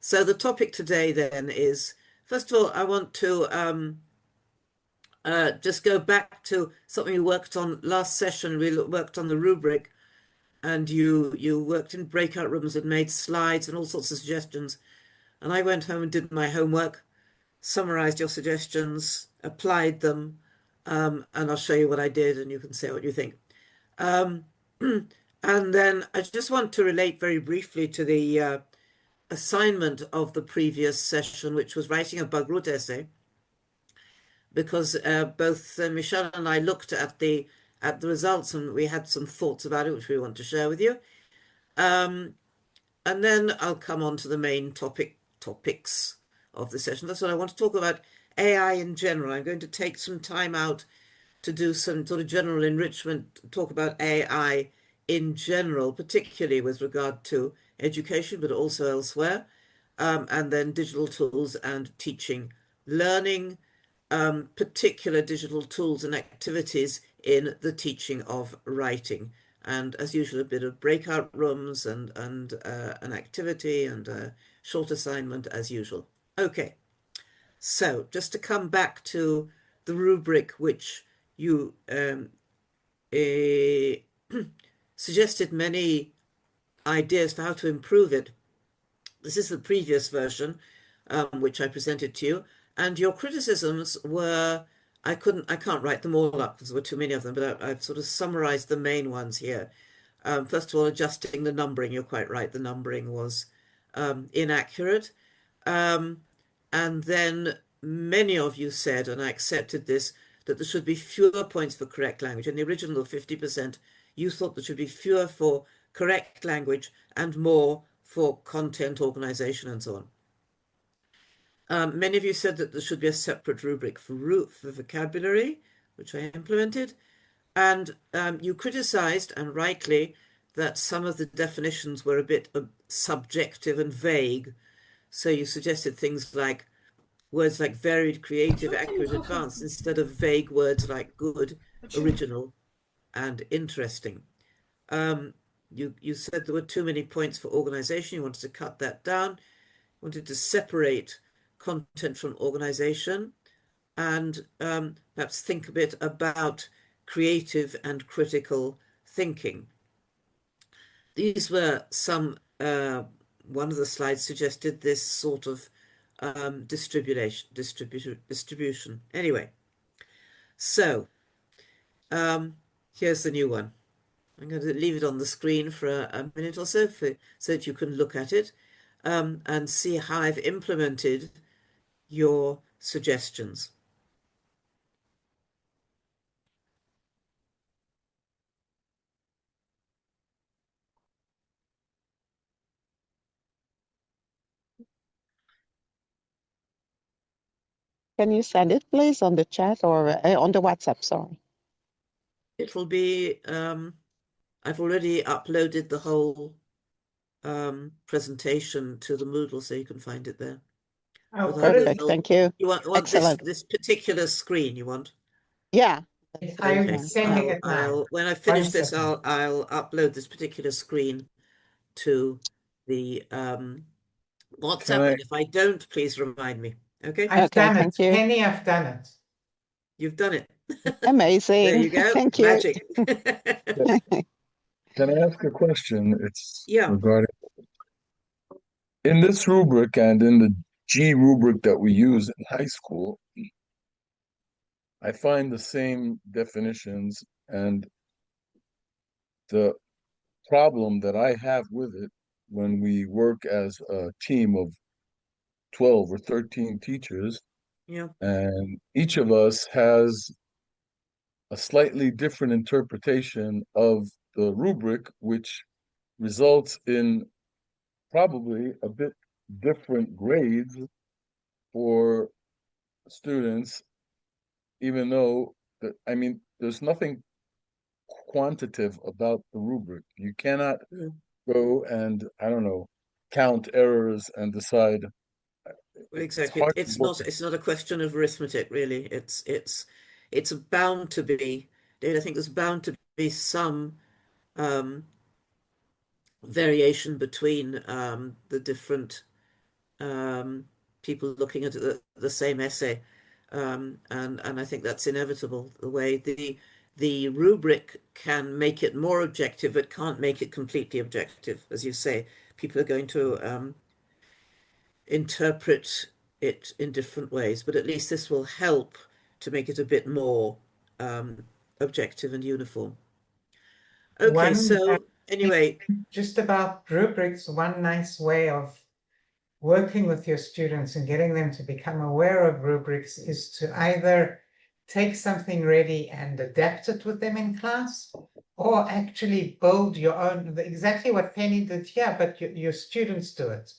So the topic today then is, first of all, I want to just go back to something we worked on last session. We worked on the rubric, and you worked in breakout rooms and made slides and all sorts of suggestions. And I went home and did my homework, summarized your suggestions, applied them, and I'll show you what I did, and you can say what you think. Um, and then I just want to relate very briefly to the assignment of the previous session, which was writing a bug root essay, because both Michelle and I looked at the results and we had some thoughts about it, which we want to share with you. And then I'll come on to the main topics of the session. That's what I want to talk about, AI in general. I'm going to take some time out to do some sort of general enrichment, talk about AI in general, particularly with regard to education, but also elsewhere, and then digital tools and teaching, learning, particular digital tools and activities in the teaching of writing. And as usual, a bit of breakout rooms and an activity and a short assignment as usual. Okay, so just to come back to the rubric which you suggested many ideas for how to improve it. This is the previous version, which I presented to you, and your criticisms were, I can't write them all up because there were too many of them, but I've sort of summarized the main ones here. First of all, adjusting the numbering. You're quite right. The numbering was inaccurate. And then many of you said, and I accepted this, that there should be fewer points for correct language. In the original 50%, you thought there should be fewer for correct language and more for content organization and so on. Many of you said that there should be a separate rubric for vocabulary, which I implemented. And you criticized, and rightly, that some of the definitions were a bit subjective and vague. So you suggested things like words like varied, creative, accurate, advanced, instead of vague words like good, original, and interesting. You said there were too many points for organization. You wanted to cut that down. You wanted to separate content from organization, and perhaps think a bit about creative and critical thinking. These were some, one of the slides suggested this sort of distribution. Anyway, so here's the new one. I'm going to leave it on the screen for a minute or so so that you can look at it and see how I've implemented your suggestions. Can you send it, please, on the chat or on the WhatsApp? Sorry. It will be, I've already uploaded the whole presentation to the Moodle, so you can find it there. Oh, perfect. Thank you. You want Excellent. this particular screen, you want? Yeah. Okay. Sending it now. When I finish this, I'll upload this particular screen to the WhatsApp. And if I don't, please remind me. Okay. I've Okay, done it. thank you. Penny, I've done it. You've done it. Amazing. There you go. Thank you. Magic. Can I ask a question? It's Yeah. regarding in this rubric and in the G rubric that we use in high school, I find the same definitions, and the problem that I have with it when we work as a team of 12 or 13 teachers, Yeah. and each of us has a slightly different interpretation of the rubric, which results in probably a bit different grades for students, even though I mean, there's nothing quantitative about the rubric. You cannot go and, I don't know, count errors and decide. Exactly. It's not a question of arithmetic, really. It's bound to be, David, I think there's bound to be some variation between the different people looking at the same essay. And I think that's inevitable. The way the rubric can make it more objective, it can't make it completely objective. As you say, people are going to interpret it in different ways, but at least this will help to make it a bit more um, objective and uniform. Okay, One, so anyway, just about rubrics, one nice way of working with your students and getting them to become aware of rubrics is to either take something ready and adapt it with them in class, or actually build your own, exactly what Penny did here, but your students do it.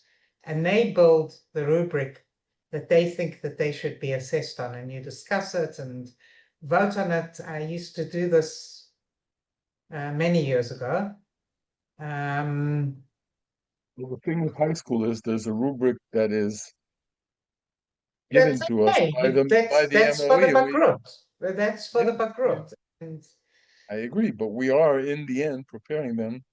And they build the rubric that they think that they should be assessed on, and you discuss it and vote on it. I used to do this many years ago. Well, the thing with high school is there's a rubric that is given That's to us okay. by the That's for the MOE, and we bagrut. That's for the yeah, bagrut. And I agree, but we are in the end preparing them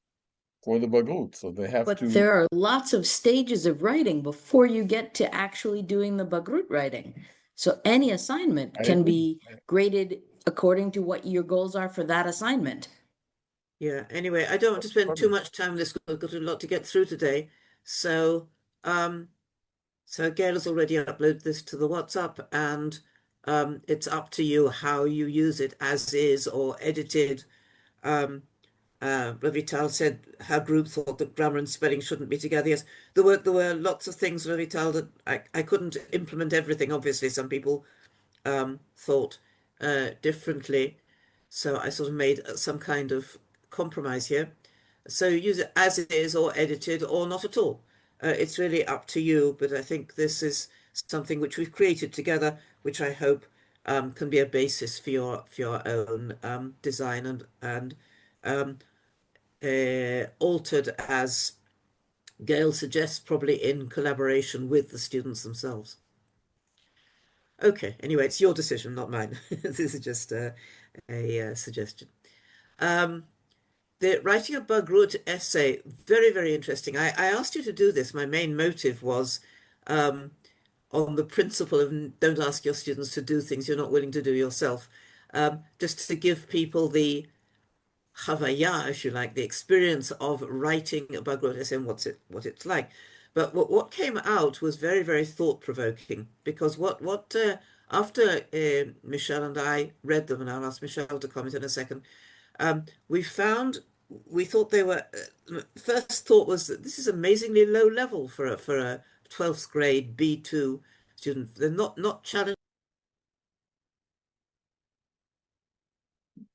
for the bagut, so they have But to. there are lots of stages of writing before you get to actually doing the bagrut writing. So any assignment I can agree. be graded according to what your goals are for that assignment. yeah, anyway, I don't want to spend too much time on this. We've got a lot to get through today. So, so Gail has already uploaded this to the WhatsApp, and it's up to you how you use it, as is or edited. Ravital said her group thought that grammar and spelling shouldn't be together. Yes, there were lots of things, Ravital, that I couldn't implement everything. Obviously, some people thought differently. So I sort of made some kind of compromise here. So use it as it is or edited or not at all. It's really up to you, but I think this is something which we've created together, which I hope can be a basis for your own design and um, altered as Gail suggests, probably in collaboration with the students themselves. Okay, anyway, it's your decision, not mine. This is just a suggestion. The writing a Bagrut essay, very, very interesting. I asked you to do this. My main motive was on the principle of don't ask your students to do things you're not willing to do yourself. Just to give people the chavaya, if you like, the experience of writing a Bagrut essay and what it's like. But what came out was very, very thought-provoking, because what after Michelle and I read them, and I'll ask Michelle to comment in a second, we thought they were, first thought was that this is amazingly low level for a 12th grade B2 student. They're not challenged.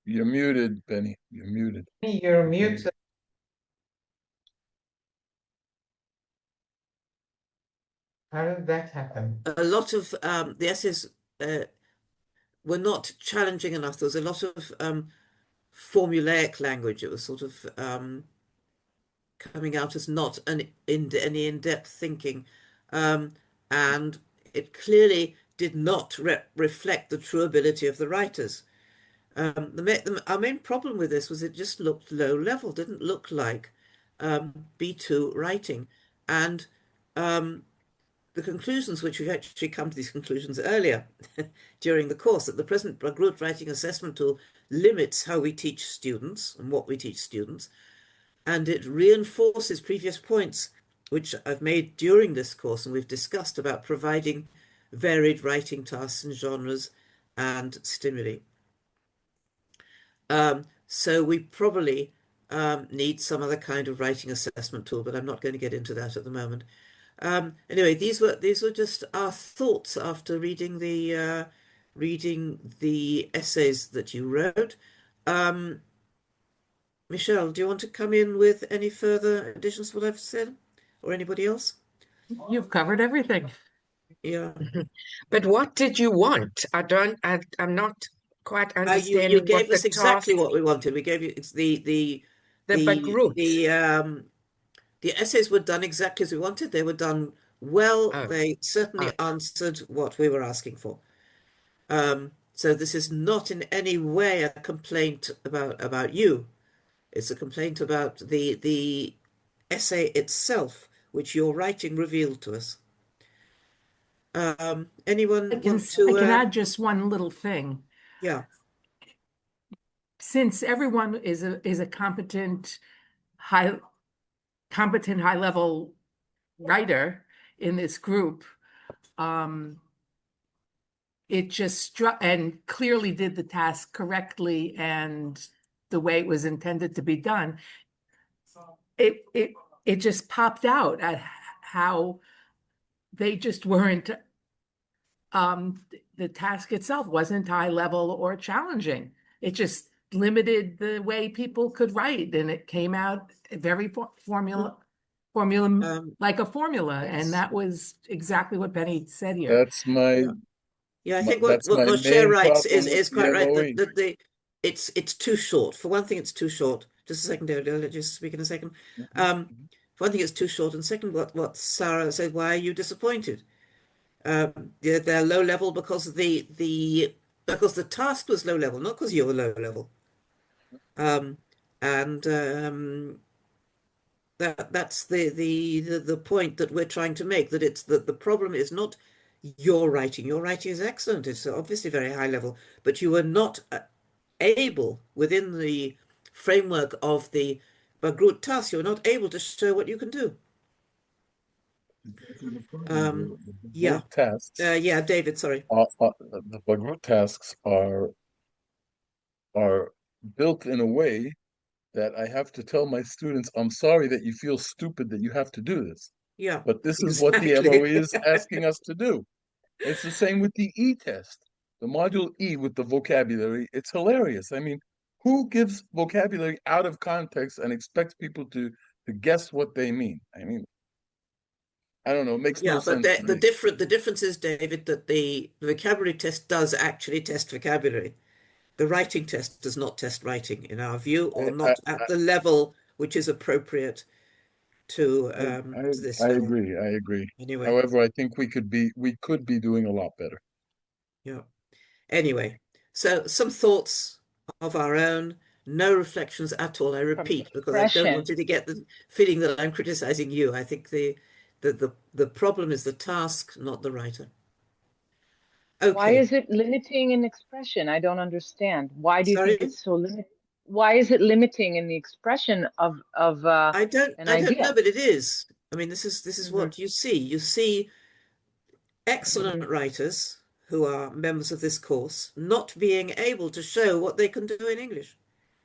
You're muted, Benny. You're muted. you're muted. How did that happen? A lot of the essays were not challenging enough. There was a lot of formulaic language. It was sort of coming out as not any in-depth thinking, and it clearly did not reflect the true ability of the writers. Our main problem with this was it just looked low level, didn't look like B2 writing. And the conclusions, which we've actually come to these conclusions earlier during the course, that the present Bagrut writing assessment tool limits how we teach students and what we teach students, and it reinforces previous points which I've made during this course and we've discussed about providing varied writing tasks and genres and stimuli. So we probably need some other kind of writing assessment tool, but I'm not going to get into that at the moment. Anyway, these were just our thoughts after reading the essays that you wrote. Michelle, do you want to come in with any further additions to what I've said, or anybody else? You've covered everything. Yeah. But what did you want? I'm not quite You understanding what gave the us exactly task, what we wanted. We gave you the bagrut. The essays were done exactly as we wanted. They were done well. Oh, They certainly answered what we were asking for. So this is not in any way a complaint about you. It's a complaint about the essay itself, which your writing revealed to us. Anyone I can, want to? I can add just one little thing. Yeah, Since everyone is a competent high level writer in this group, it just struck and clearly did the task correctly and the way it was intended to be done. It just popped out at how they just weren't, the task itself wasn't high level or challenging. It just limited the way people could write, and it came out very formula like a formula, and that was exactly what Penny said here. That's my, yeah, yeah. I my think that's what my Moshe main writes problem with is the quite right. MOE. That it's too short. For one thing, it's too short. Just a second, David. I'll let you speak in a second. Mhm, Um, mhm. for one thing, it's too short, and second, what Sarah said. Why are you disappointed? They're low level because because the task was low level, not because you were low level. Um, and that's the point that we're trying to make, that it's the problem is not your writing. Your writing is excellent. It's obviously very high level, but you were not able within the framework of the Bagrut task. You're not able to show what you can do. Exactly the problem. Um, The yeah, Bagrut tasks yeah, David. Sorry. the Bagrut tasks are built in a way that I have to tell my students, I'm sorry that you feel stupid that you have to do this, Yeah, but this is what the MOE exactly. is asking us to do. It's the same with the E test, the module E with the vocabulary. It's hilarious. I mean, who gives vocabulary out of context and expects people to guess what they mean? I mean, I don't know. It makes no Yeah, but sense to me. the difference is, David, that the vocabulary test does actually test vocabulary. The writing test does not test writing, in our view, or I not at the level which is appropriate I to this I level. agree. I agree. Anyway, However, I think we could be doing a lot better. yeah. Anyway, so some thoughts of our own, no reflections at all. I From repeat, because I don't expression. want you to get the feeling that I'm criticizing you. I think the problem is the task, not the writer. Why Okay. is it limiting in expression? I don't understand. Why do you think Sorry? it's so limit? Why is it limiting in the expression of an I don't know, idea? but it is. I mean, this is Hmm. what you see. You see Hmm. excellent writers who are members of this course not being able to show what they can do in English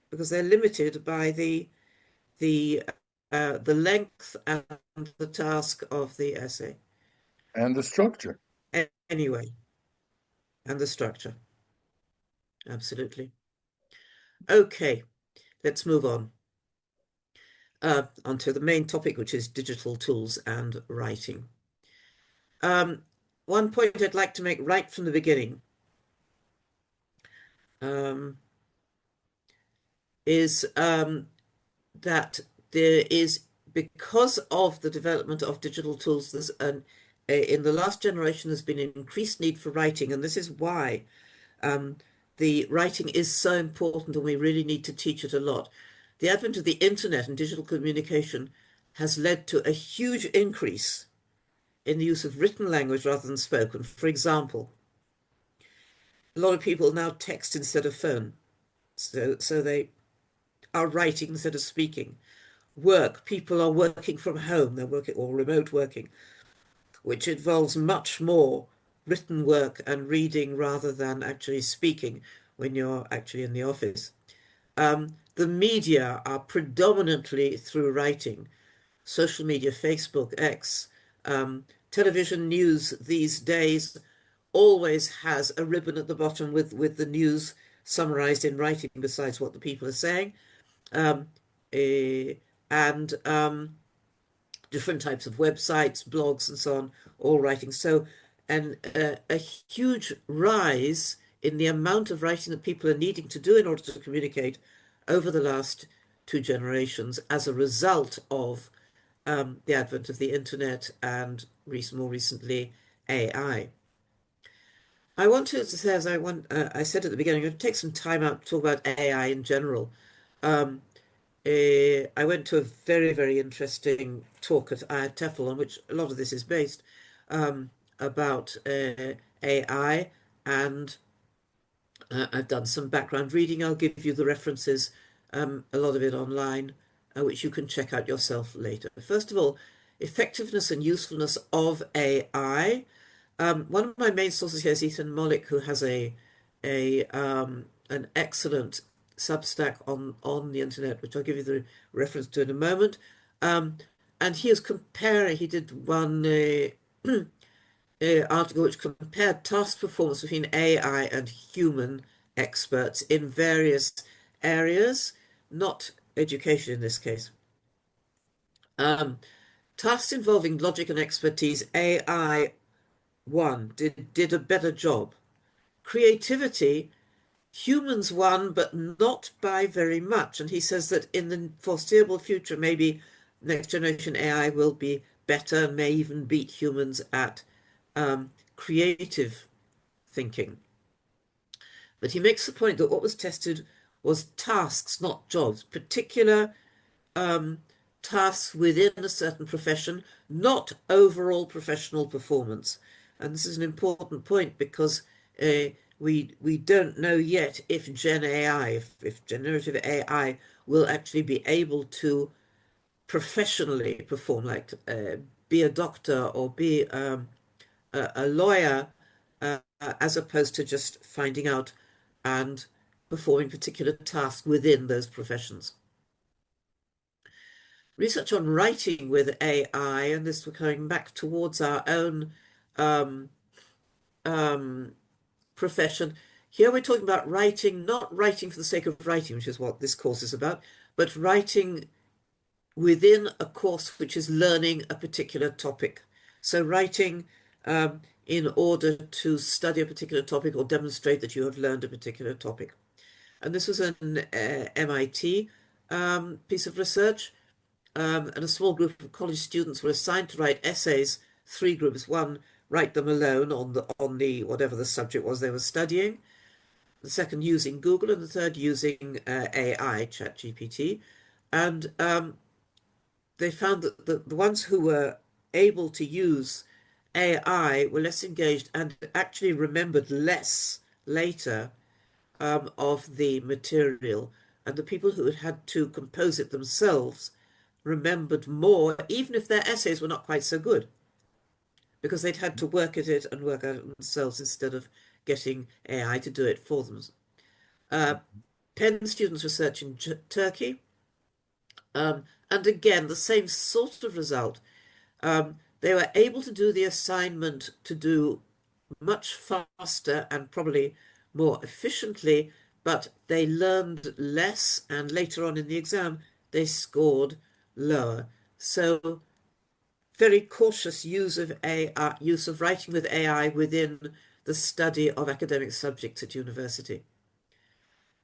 because they're limited by the the length and the task of the essay. And the structure. Anyway, and the structure. Absolutely. Okay, let's move on. Onto the main topic, which is digital tools and writing. Um, one point I'd like to make right from the beginning um, is that there is, because of the development of digital tools, in the last generation, there's been an increased need for writing, and this is why um, the writing is so important, and we really need to teach it a lot. The advent of the internet and digital communication has led to a huge increase in the use of written language rather than spoken. For example, a lot of people now text instead of phone, so they are writing instead of speaking. Work, people are working from home, they're working or remote working, which involves much more written work and reading rather than actually speaking when you're actually in the office. The media are predominantly through writing. Social media, Facebook, X, television news these days always has a ribbon at the bottom with the news summarized in writing besides what the people are saying. Um, and different types of websites, blogs, and so on, all writing. So, and a huge rise in the amount of writing that people are needing to do in order to communicate over the last two generations as a result of the advent of the internet and more recently AI. I want to say, I said at the beginning, I'm going to take some time out to talk about AI in general. Um, I went to a very, very interesting talk at TEFL on which a lot of this is based about AI, and I've done some background reading. I'll give you the references, a lot of it online, which you can check out yourself later. First of all, effectiveness and usefulness of AI. One of my main sources here is Ethan Mollick, who has an excellent Substack on the internet, which I'll give you the reference to in a moment. And he is comparing. He did one article which compared task performance between AI and human experts in various areas, not education in this case. Tasks involving logic and expertise, AI won, did a better job. Creativity, humans won, but not by very much. And he says that in the foreseeable future, maybe next generation AI will be better, may even beat humans at creative thinking. But he makes the point that what was tested was tasks, not jobs, particular tasks within a certain profession, not overall professional performance. And this is an important point because we don't know yet if Gen AI, if generative AI will actually be able to professionally perform, like be a doctor or be a lawyer, as opposed to just finding out and performing particular tasks within those professions. Research on writing with AI, and this we're coming back towards our own profession. Here we're talking about writing, not writing for the sake of writing, which is what this course is about, but writing within a course which is learning a particular topic. So writing in order to study a particular topic or demonstrate that you have learned a particular topic. And this was an MIT piece of research, and a small group of college students were assigned to write essays, 3 groups. One, write them alone on the whatever the subject was they were studying. The second using Google, and the third using AI, ChatGPT. And they found that the ones who were able to use AI were less engaged and actually remembered less later of the material. And the people who had had to compose it themselves remembered more, even if their essays were not quite so good, because they'd had to work at it and work at it themselves instead of getting AI to do it for them. Penn students research in Turkey, and again, the same sort of result. They were able to do the assignment to do much faster and probably more efficiently, but they learned less, and later on in the exam, they scored lower. So very cautious use of AI, use of writing with AI within the study of academic subjects at university.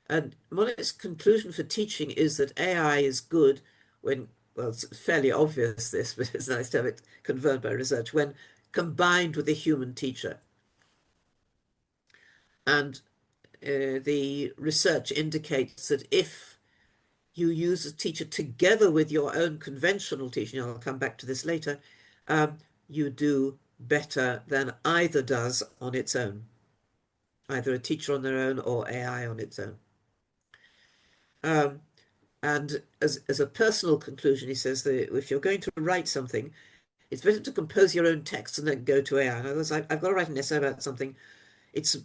And Monet's conclusion for teaching is that AI is good when, well, it's fairly obvious this, but it's nice to have it confirmed by research, when combined with a human teacher. And the research indicates that if you use a teacher together with your own conventional teaching, I'll come back to this later, you do better than either does on its own, either a teacher on their own or AI on its own. And as a personal conclusion, he says that if you're going to write something, it's better to compose your own text and then go to AI. In other words, I've got to write an essay about something. It's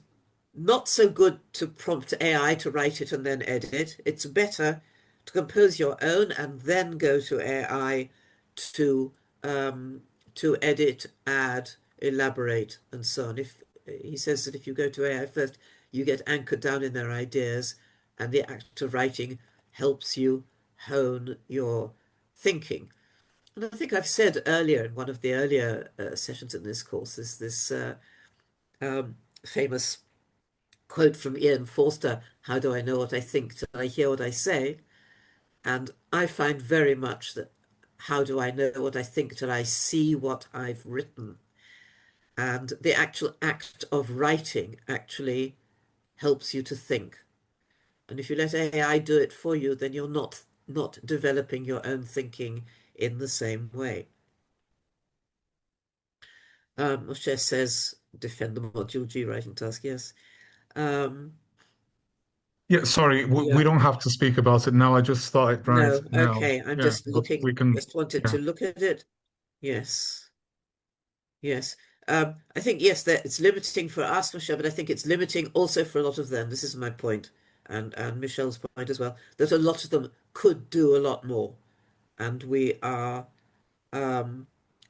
not so good to prompt AI to write it and then edit. It's better to compose your own and then go to AI to edit, add, elaborate, and so on. If he says that if you go to AI first, you get anchored down in their ideas, and the act of writing helps you hone your thinking. And I think I've said earlier in one of the earlier sessions in this course is this famous quote from Ian Forster, "How do I know what I think till I hear what I say?" And I find very much that how do I know what I think till I see what I've written? And the actual act of writing actually helps you to think. And if you let AI do it for you, then you're not developing your own thinking in the same way. Moshe says, defend the module G writing task, yes. Yeah, sorry, Yeah. we don't have to speak about it now. I just started right No, now. okay. I'm Yeah, just but looking, we can, just wanted yeah. to look at it. Yes. Yes. I think, yes, that it's limiting for us, Michelle, but I think it's limiting also for a lot of them. This is my point, and Michelle's point as well, that a lot of them could do a lot more, and we are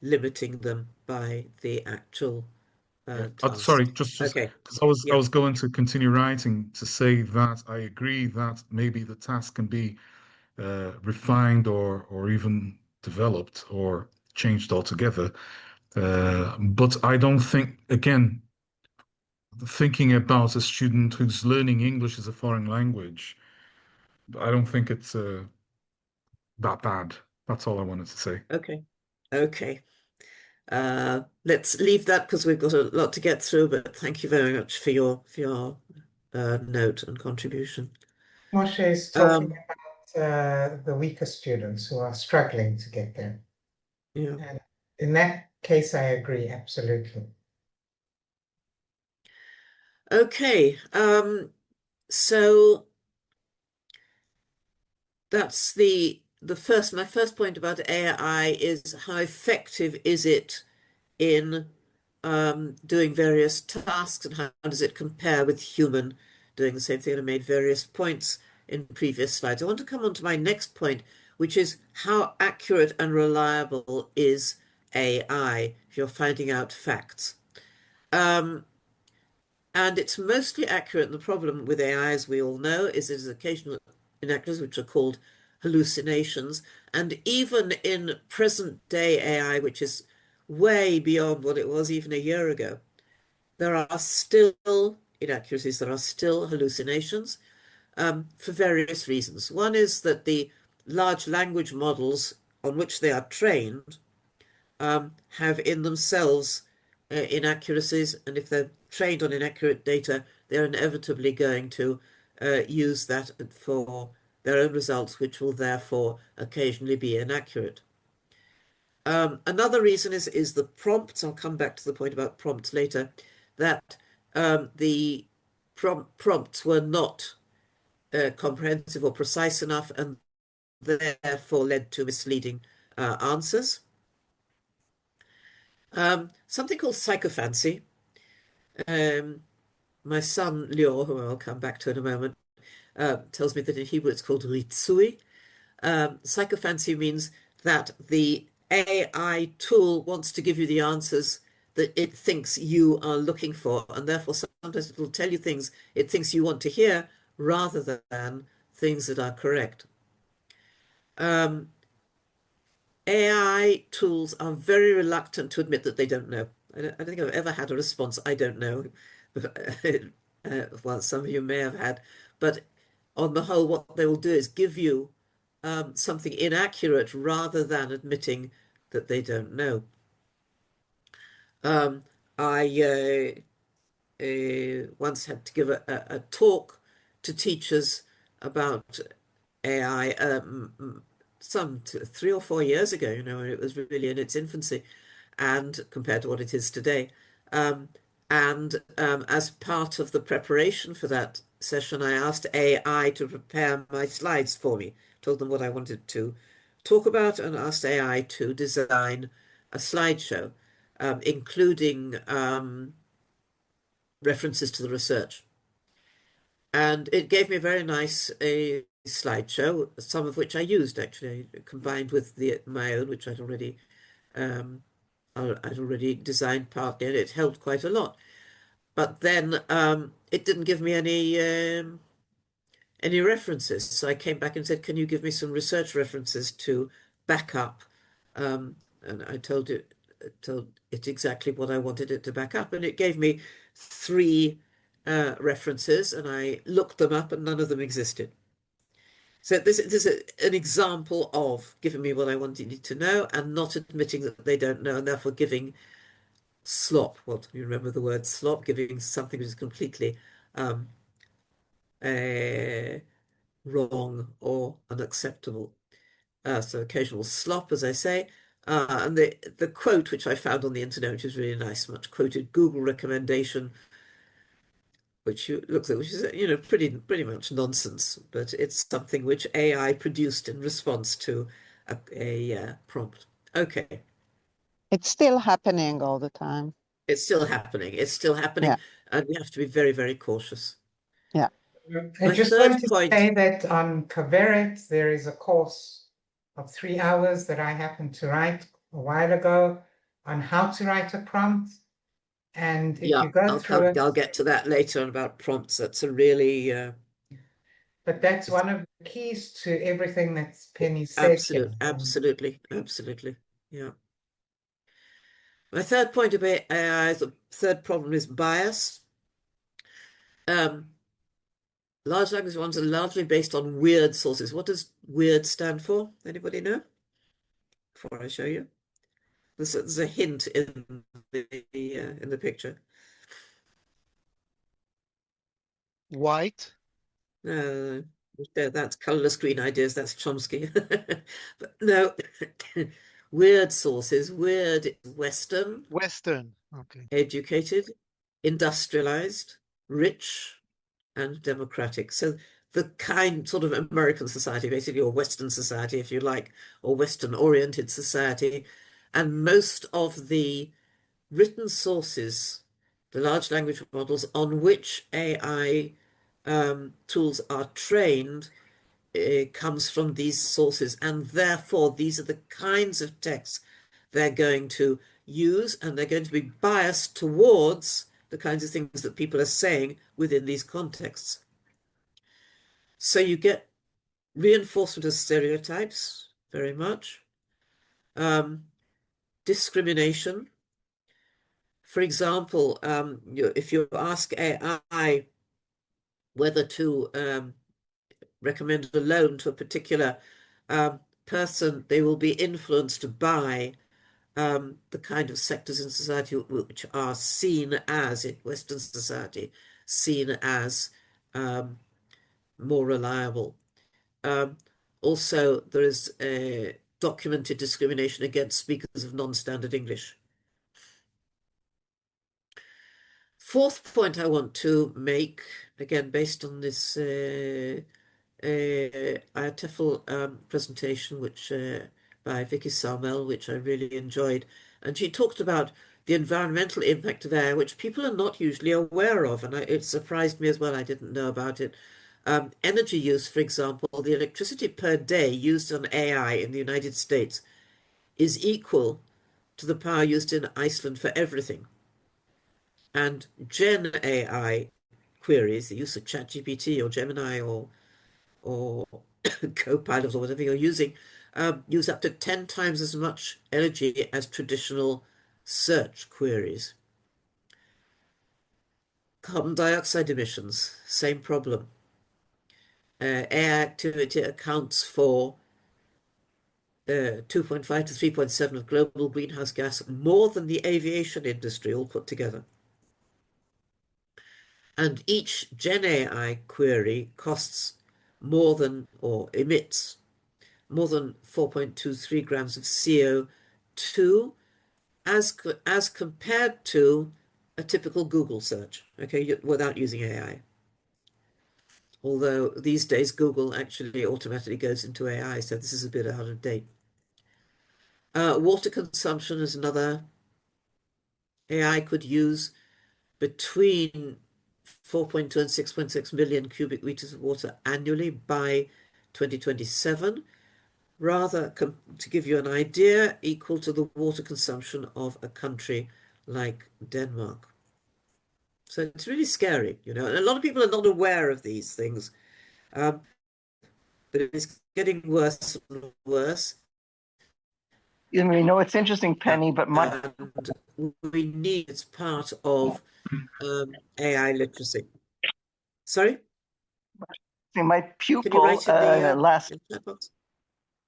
limiting them by the actual Yeah. tasks. Sorry, just Okay. because I Yeah. was going to continue writing to say that I agree that maybe the task can be refined or even developed or changed altogether. But I don't think, again, thinking about a student who's learning English as a foreign language, I don't think it's that bad. That's all I wanted to say. Okay. Okay. Let's leave that because we've got a lot to get through, but thank you very much for your note and contribution. Moshe is talking about the weaker students who are struggling to get there. Yeah. And in that case, I agree, absolutely. Okay. So that's my first point about AI is how effective is it in doing various tasks, and how does it compare with human doing the same thing? I made various points in previous slides. I want to come on to my next point, which is how accurate and reliable is AI if you're finding out facts. And it's mostly accurate. And the problem with AI, as we all know, is there's occasional inaccuracies which are called hallucinations. And even in present day AI, which is way beyond what it was even a year ago, there are still inaccuracies, there are still hallucinations for various reasons. One is that the large language models on which they are trained have in themselves inaccuracies, and if they're trained on inaccurate data, they're inevitably going to use that for their own results, which will therefore occasionally be inaccurate. Another reason is the prompts. I'll come back to the point about prompts later, that the prompts were not comprehensive or precise enough, and therefore led to misleading answers. Something called psychophancy. My son Lior, who I'll come back to in a moment, tells me that in Hebrew it's called ritsui. Psychophancy means that the AI tool wants to give you the answers that it thinks you are looking for, and therefore sometimes it will tell you things it thinks you want to hear rather than things that are correct. AI tools are very reluctant to admit that they don't know. I don't think I've ever had a response, I don't know. Well, some of you may have had, but on the whole, what they will do is give you something inaccurate rather than admitting that they don't know. I once had to give a talk to teachers about AI some 3 or 4 years ago, it was really in its infancy, and compared to what it is today. And as part of the preparation for that session, I asked AI to prepare my slides for me, told them what I wanted to talk about, and asked AI to design a slideshow, including references to the research. And it gave me a very nice slideshow, some of which I used actually, combined with my own, which I'd already designed partly, and it helped quite a lot. But then it didn't give me any references. So I came back and said, "Can you give me some research references to back up?" And I told it exactly what I wanted it to back up, and it gave me three references, and I looked them up, and none of them existed. So this is an example of giving me what I wanted it to know and not admitting that they don't know, and therefore giving slop. Well, you remember the word slop, giving something which is completely um, uh, wrong or unacceptable. So occasional slop, as I say. And the quote, which I found on the internet, which is really nice, much quoted Google recommendation, which looks at, which is, you know, pretty much nonsense, but it's something which AI produced in response to a prompt. Okay. It's still happening all the time. It's still happening. It's still happening, Yeah. and we have to be very, very cautious. Yeah. I My just third want to point, say that on Coveret, there is a course of 3 hours that I happened to write a while ago on how to write a prompt. And if yeah, you go through it, I'll get to that later about prompts. That's a really but that's one of the keys to everything that Penny said here. absolutely. Yeah. My third point about AI, the third problem is bias. Large language models are largely based on weird sources. What does weird stand for? Anybody know? Before I show you, there's a hint in the picture. White. That's colorless green ideas. That's Chomsky. But no, weird sources. Weird, Western, Western. Okay. educated, industrialized, rich, and democratic. So the kind sort of American society, basically, or Western society, if you like, or Western-oriented society. And most of the written sources, the large language models on which AI tools are trained, comes from these sources. And therefore, these are the kinds of texts they're going to use, and they're going to be biased towards the kinds of things that people are saying within these contexts. So you get reinforcement of stereotypes very much, discrimination. For example, if you ask AI whether to recommend a loan to a particular person, they will be influenced by the kind of sectors in society which are seen as, in Western society, seen as more reliable. Also, there is documented discrimination against speakers of non-standard English. Fourth point I want to make, again, based on this IATEFL presentation, which by Vicky Sarmel, which I really enjoyed, and she talked about the environmental impact of air, which people are not usually aware of, and it surprised me as well. I didn't know about it. Energy use, for example, the electricity per day used on AI in the United States is equal to the power used in Iceland for everything. And Gen AI queries, the use of ChatGPT or Gemini or Copilot or whatever you're using, use up to 10 times as much energy as traditional search queries. Carbon dioxide emissions, same problem. Air activity accounts for 2.5 to 3.7 of global greenhouse gas, more than the aviation industry all put together. And each Gen AI query costs more than, or emits more than 4.23 grams of CO2 as compared to a typical Google search, okay, without using AI. Although these days Google actually automatically goes into AI, so this is a bit out of date. Water consumption is another. AI could use between 4.2 and 6.6 million cubic meters of water annually by 2027, rather, to give you an idea, equal to the water consumption of a country like Denmark. So it's really scary, you know, and a lot of people are not aware of these things, but it's getting worse and worse. You know, it's interesting, Penny, but and we need, it's part of AI literacy. Sorry? my Can you pupil write in the last chat box?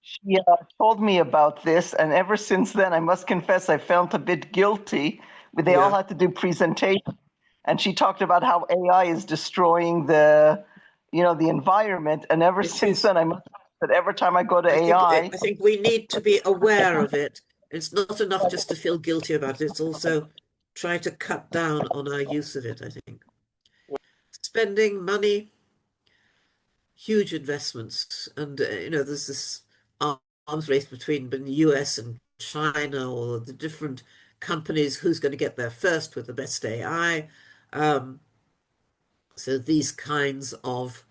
she told me about this, and ever since then, I must confess, I felt a bit guilty. They all had to do presentations, and she talked about how AI is destroying the environment. And ever since then, I must confess that every time I go to AI, I think we need to be aware of it. It's not enough just to feel guilty about it. It's also try to cut down on our use of it, I think. Spending money, huge investments. And, there's this arms race between the US and China, or the different companies, who's going to get there first with the best AI. So these kinds of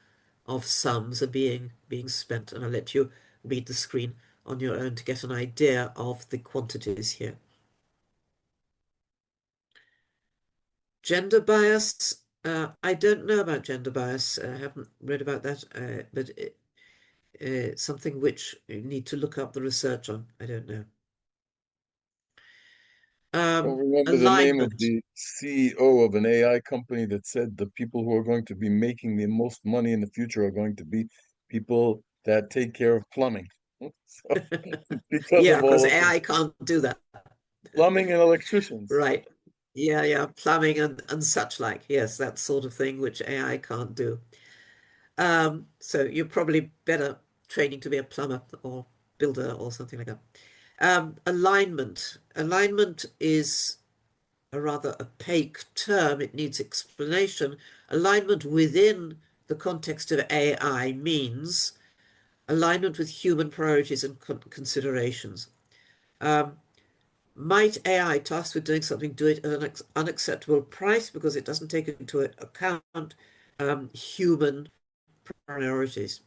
sums are being spent, and I'll let you read the screen on your own to get an idea of the quantities here. Gender bias. I don't know about gender bias. I haven't read about that, but it's something which you need to look up the research on. I don't know. I don't remember the name of the CEO of an AI company that said the people who are going to be making the most money in the future are going to be people that take care of plumbing. So, because Yeah, of all because of AI can't do that. plumbing and electricians. Right. Yeah, plumbing and such like. Yes, that sort of thing which AI can't do. So you're probably better training to be a plumber or builder or something like that. Alignment. Alignment is a rather opaque term. It needs explanation. Alignment within the context of AI means alignment with human priorities and considerations. Might AI tasked with doing something do it at an unacceptable price because it doesn't take into account human priorities?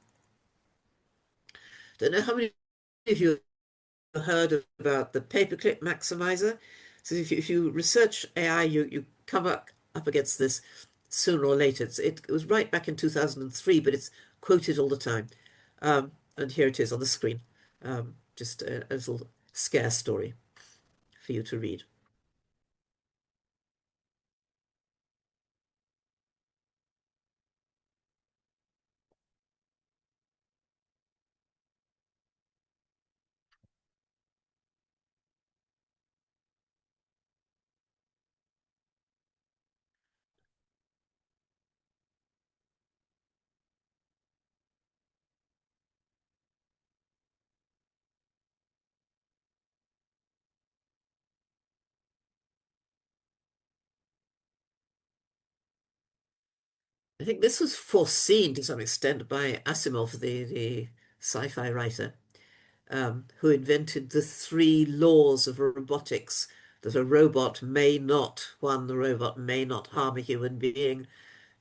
Don't know how many of you have heard about the paperclip maximizer. So if you research AI, you come up against this sooner or later. It was right back in 2003, but it's quoted all the time. And here it is on the screen. Just a little scare story for you to read. I think this was foreseen to some extent by Asimov, the sci-fi writer, who invented the 3 laws of robotics, that a robot may not, 1, the robot may not harm a human being,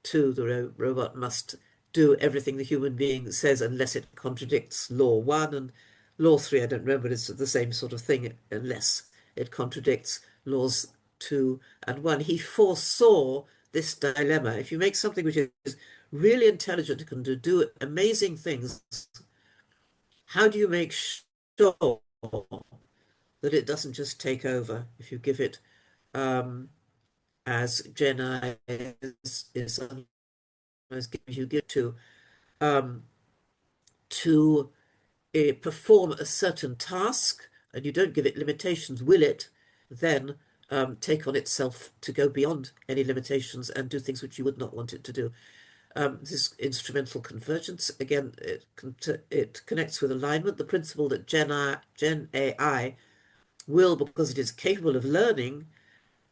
2, the robot must do everything the human being says unless it contradicts law 1, and law 3, I don't remember, but it's the same sort of thing, unless it contradicts laws 2 and 1. He foresaw this dilemma. If you make something which is really intelligent and can do amazing things, how do you make sure that it doesn't just take over? If you give it, as Jenna is sometimes you give to perform a certain task, and you don't give it limitations, will it then take on itself to go beyond any limitations and do things which you would not want it to do? This instrumental convergence, again, it connects with alignment, the principle that Gen AI will, because it is capable of learning,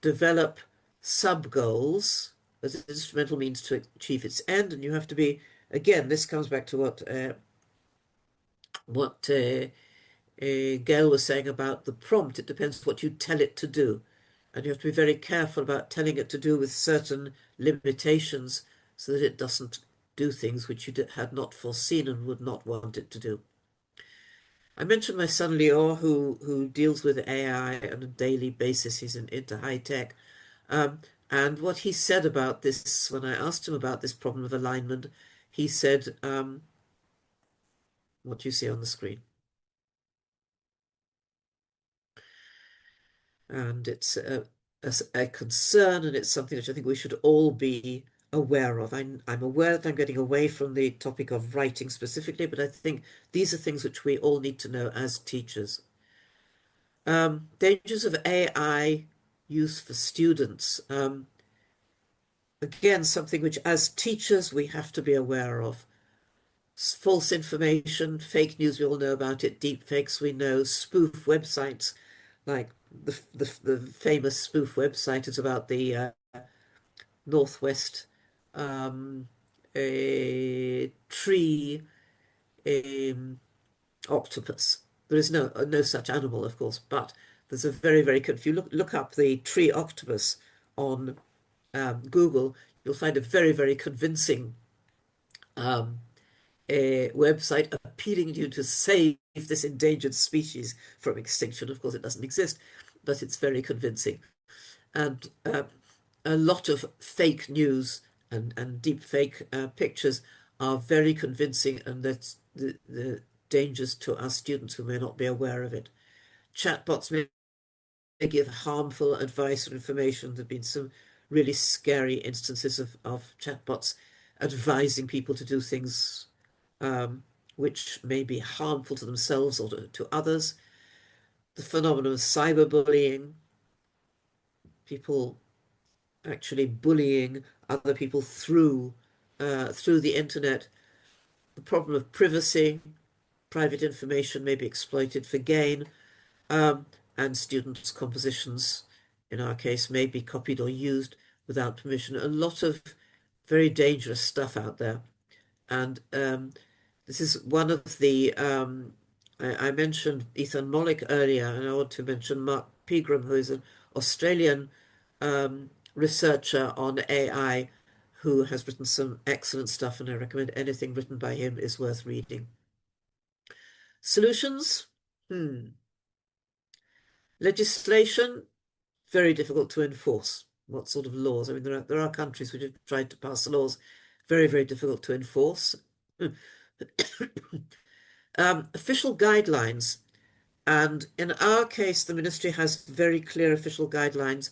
develop sub-goals as an instrumental means to achieve its end. And you have to be, again, this comes back to what Gail was saying about the prompt. It depends what you tell it to do. And you have to be very careful about telling it to do with certain limitations so that it doesn't do things which you had not foreseen and would not want it to do. I mentioned my son Lior, who deals with AI on a daily basis. He's into high tech. And what he said about this, when I asked him about this problem of alignment, he said, what you see on the screen. And it's a concern, and it's something which I think we should all be aware of. I'm aware that I'm getting away from the topic of writing specifically, but I think these are things which we all need to know as teachers. Dangers of AI use for students. Again, something which as teachers we have to be aware of. False information, fake news, we all know about it, deep fakes, we know, spoof websites, like the famous spoof website is about the Northwest a tree um, octopus. There is no such animal, of course, but there's a very if you look up the tree octopus on Google, you'll find a very convincing um, a website appealing to you to save this endangered species from extinction. Of course, it doesn't exist, but it's very convincing. And a lot of fake news and deep fake pictures are very convincing, and that's the dangers to our students who may not be aware of it. Chatbots may give harmful advice or information. There have been some really scary instances of chatbots advising people to do things which may be harmful to themselves or to others. The phenomenon of cyberbullying, people actually bullying other people through the internet. The problem of privacy, private information may be exploited for gain, and students' compositions, in our case, may be copied or used without permission. A lot of very dangerous stuff out there. And this is one of the, I mentioned Ethan Mollick earlier, and I want to mention Mark Pegram, who is an Australian researcher on AI, who has written some excellent stuff, and I recommend anything written by him is worth reading. Solutions? Legislation, very difficult to enforce. What sort of laws? I mean, there are countries which have tried to pass laws, very difficult to enforce. Official guidelines. And in our case, the ministry has very clear official guidelines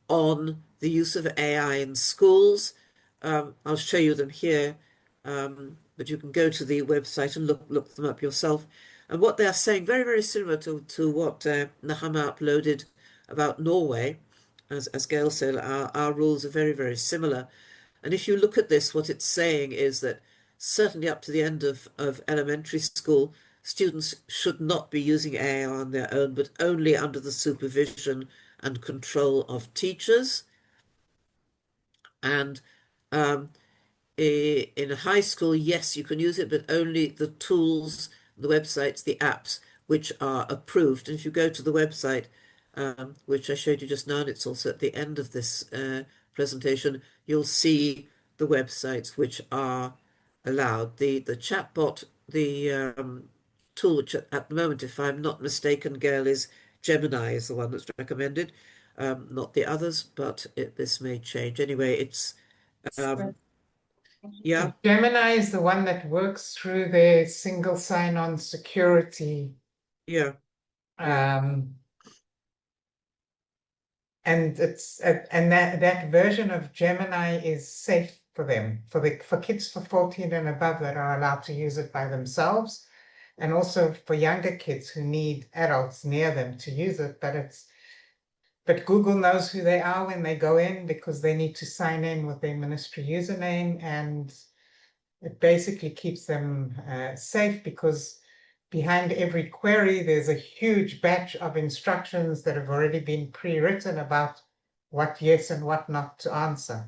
on the use of AI in schools. I'll show you them here, but you can go to the website and look them up yourself. And what they are saying, very similar to what Nahama uploaded about Norway. As Gail said, our rules are very similar. And if you look at this, what it's saying is that certainly up to the end of elementary school, students should not be using AI on their own, but only under the supervision and control of teachers. And in high school, yes, you can use it, but only the tools, the websites, the apps, which are approved. And if you go to the website, which I showed you just now, and it's also at the end of this presentation, you'll see the websites which are allowed. The chatbot, the tool, which at the moment, if I'm not mistaken, Gail, is Gemini is the one that's recommended, not the others, but this may change. Anyway, it's yeah. Gemini is the one that works through their single sign-on security. Yeah. And it's and that version of Gemini is safe for them, for kids for 14 and above that are allowed to use it by themselves, and also for younger kids who need adults near them to use it. But Google knows who they are when they go in, because they need to sign in with their ministry username, and it basically keeps them safe, because behind every query, there's a huge batch of instructions that have already been pre-written about what yes and what not to answer,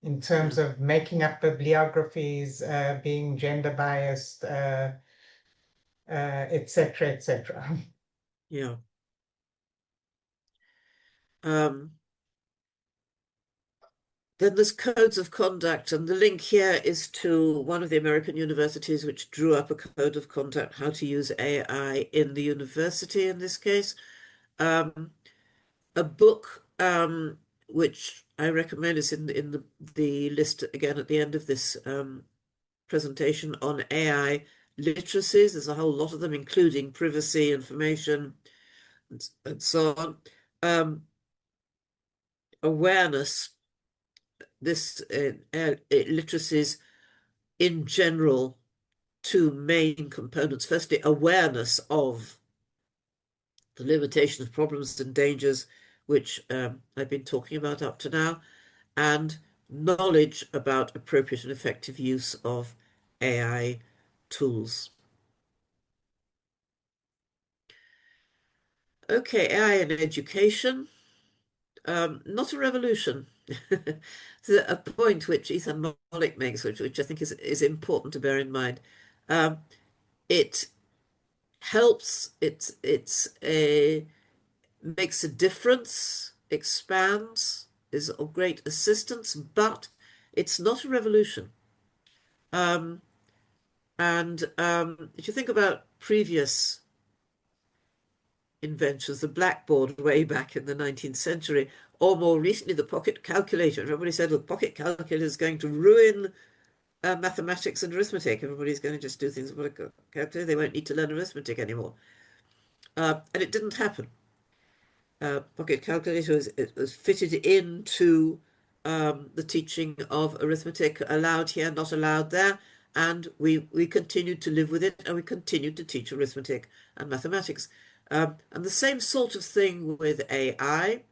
in terms of making up bibliographies, being gender biased, etc., etc. Yeah. Then there's codes of conduct, and the link here is to one of the American universities which drew up a code of conduct, how to use AI in the university in this case. A book which I recommend is in the list again at the end of this presentation on AI literacies. There's a whole lot of them, including privacy information and so on. Awareness. This literacies in general, two main components. Firstly, awareness of the limitation of problems and dangers, which I've been talking about up to now, and knowledge about appropriate and effective use of AI tools. Okay, AI in education. Not a revolution. There's a point which Ethan Mollick makes, which I think is important to bear in mind. It helps. It's a makes a difference, expands, is of great assistance, but it's not a revolution. If you think about previous inventions, the blackboard way back in the 19th century, or more recently the pocket calculator. Everybody said, the pocket calculator is going to ruin mathematics and arithmetic. Everybody's going to just do things with a calculator. They won't need to learn arithmetic anymore. And it didn't happen. Pocket calculator was fitted into the teaching of arithmetic, allowed here, not allowed there, and we continued to live with it, and we continued to teach arithmetic and mathematics. And the same sort of thing with AI.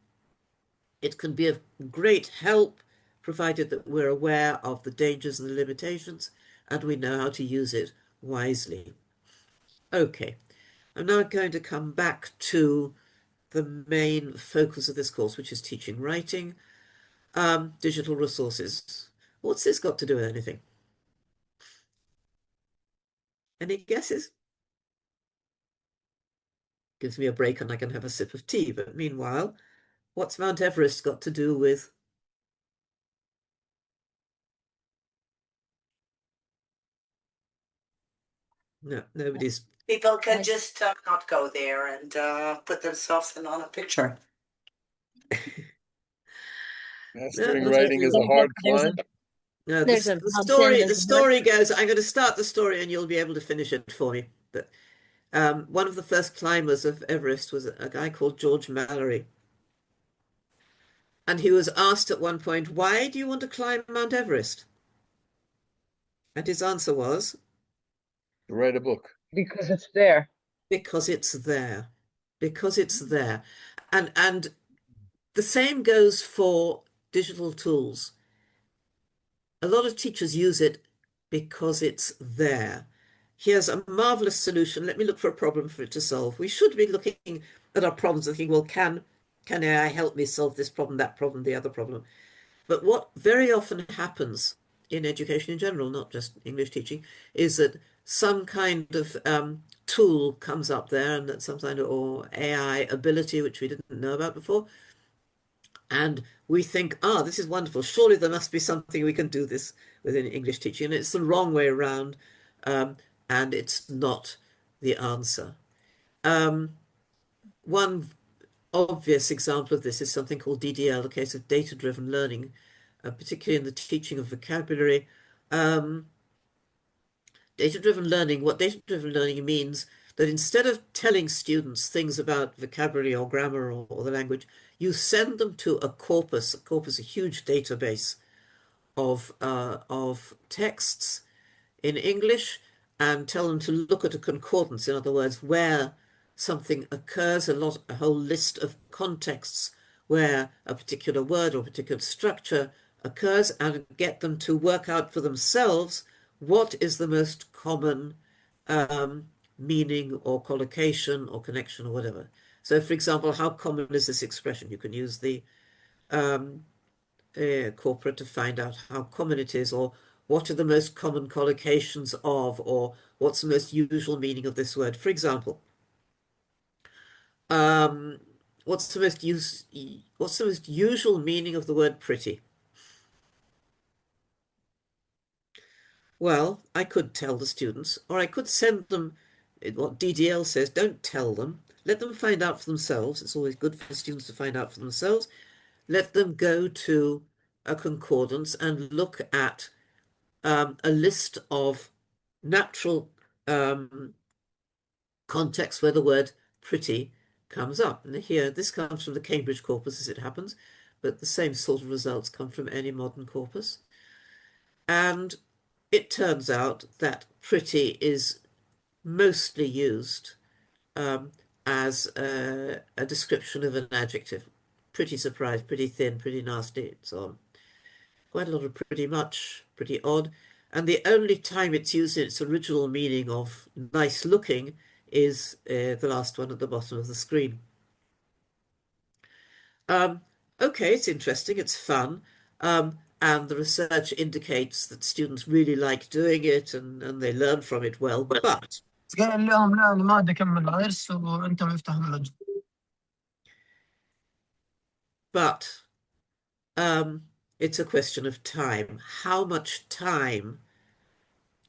It can be of great help, provided that we're aware of the dangers and the limitations, and we know how to use it wisely. Okay, I'm now going to come back to the main focus of this course, which is teaching writing, digital resources. What's this got to do with anything? Any guesses? Gives me a break and I can have a sip of tea, but meanwhile, what's Mount Everest got to do with? No, nobody's. People can just not go there and put themselves in on a picture. Mastering No, writing is a hard climb. No, There's a the mountain, story there's a story goes, I'm going to start the story and you'll be able to finish it for me. But one of the first climbers of Everest was a guy called George Mallory. And he was asked at one point, why do you want to climb Mount Everest? And his answer was, To write a book. because it's there. because it's there. Because it's there. And the same goes for digital tools. A lot of teachers use it because it's there. Here's a marvelous solution. Let me look for a problem for it to solve. We should be looking at our problems and thinking, well, can AI help me solve this problem, that problem, the other problem? But what very often happens in education in general, not just English teaching, is that some kind of tool comes up there and that some kind of or AI ability which we didn't know about before. And we think, this is wonderful. Surely there must be something we can do this within English teaching. And it's the wrong way around. And it's not the answer. One obvious example of this is something called DDL, the case of data-driven learning, particularly in the teaching of vocabulary. Data-driven learning, what data-driven learning means that instead of telling students things about vocabulary or grammar or the language, you send them to a corpus, a huge database of texts in English, and tell them to look at a concordance, in other words, where something occurs, a whole list of contexts where a particular word or a particular structure occurs, and get them to work out for themselves what is the most common meaning or collocation or connection or whatever. So, for example, how common is this expression? You can use the corporate to find out how common it is, or what are the most common collocations of, or what's the most usual meaning of this word. For example, what's the most usual meaning of the word pretty? Well, I could tell the students, or I could send them what DDL says, don't tell them. Let them find out for themselves. It's always good for students to find out for themselves. Let them go to a concordance and look at a list of natural contexts where the word pretty comes up. And here, this comes from the Cambridge corpus as it happens, but the same sort of results come from any modern corpus. And it turns out that pretty is mostly used as a description of an adjective. Pretty surprised, pretty thin, pretty nasty, and so on. Quite a lot of pretty much, pretty odd. And the only time it's used in its original meaning of nice looking is the last one at the bottom of the screen. Okay, it's interesting, it's fun, and the research indicates that students really like doing it and they learn from it well, but it's a question of time. How much time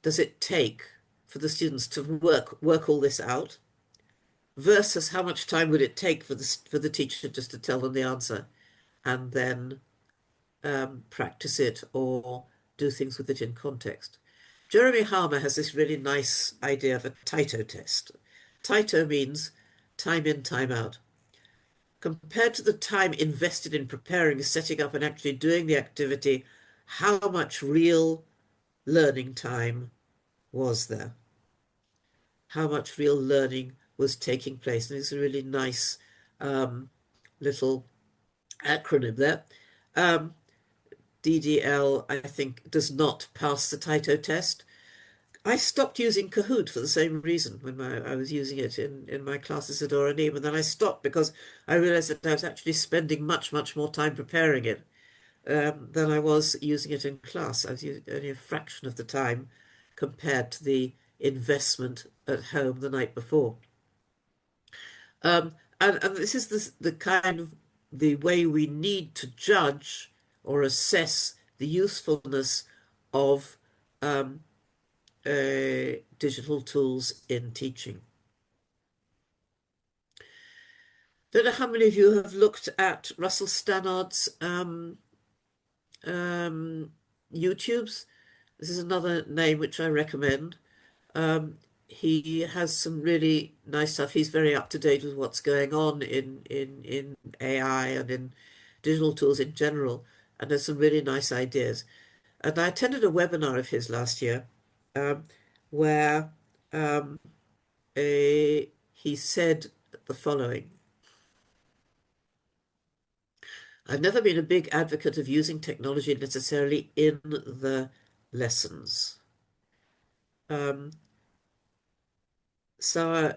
does it take for the students to work all this out versus how much time would it take for the teacher just to tell them the answer and then practice it or do things with it in context. Jeremy Harmer has this really nice idea of a Taito test. Taito means time in, time out. Compared to the time invested in preparing, setting up, and actually doing the activity, how much real learning time was there? How much real learning was taking place? And it's a really nice little acronym there. DDL, I think, does not pass the Taito test. I stopped using Kahoot for the same reason when I was using it in my classes at Oranim, and then I stopped because I realized that I was actually spending much, much more time preparing it than I was using it in class. I was using only a fraction of the time compared to the investment at home the night before. And this is the kind of the way we need to judge or assess the usefulness of digital tools in teaching. Don't know how many of you have looked at Russell Stannard's YouTubes. This is another name which I recommend. He has some really nice stuff. He's very up to date with what's going on in AI and in digital tools in general, and there's some really nice ideas. And I attended a webinar of his last year where he said the following. I've never been a big advocate of using technology necessarily in the lessons. So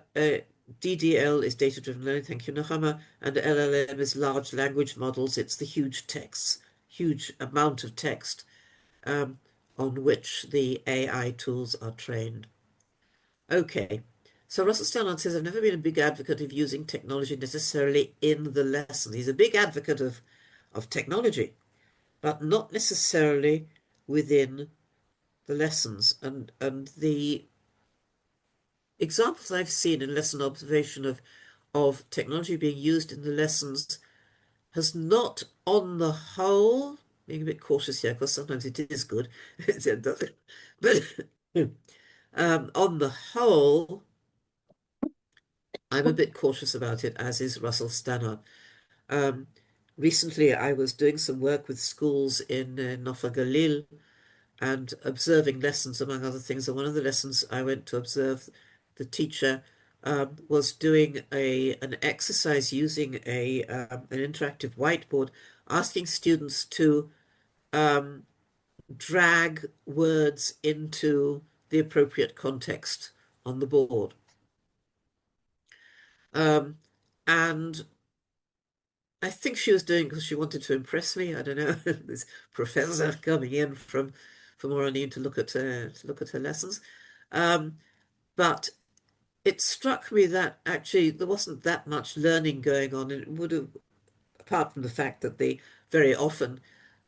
DDL is data-driven learning, thank you, Nahama, and LLM is large language models. It's the huge text, huge amount of text on which the AI tools are trained. Okay, so Russell Stannard says, I've never been a big advocate of using technology necessarily in the lesson. He's a big advocate of technology, but not necessarily within the lessons. And the examples I've seen in lesson observation of technology being used in the lessons has not, on the whole, being a bit cautious here because sometimes it is good, but on the whole, I'm a bit cautious about it, as is Russell Stannard. Recently, I was doing some work with schools in Nofa Galil and observing lessons, among other things. And one of the lessons I went to observe, the teacher was doing an exercise using an interactive whiteboard, asking students to drag words into the appropriate context on the board. And I think she was doing because she wanted to impress me. I don't know. This professor coming in from Oranine to look at her lessons, but it struck me that actually there wasn't that much learning going on. It would have, apart from the fact that very often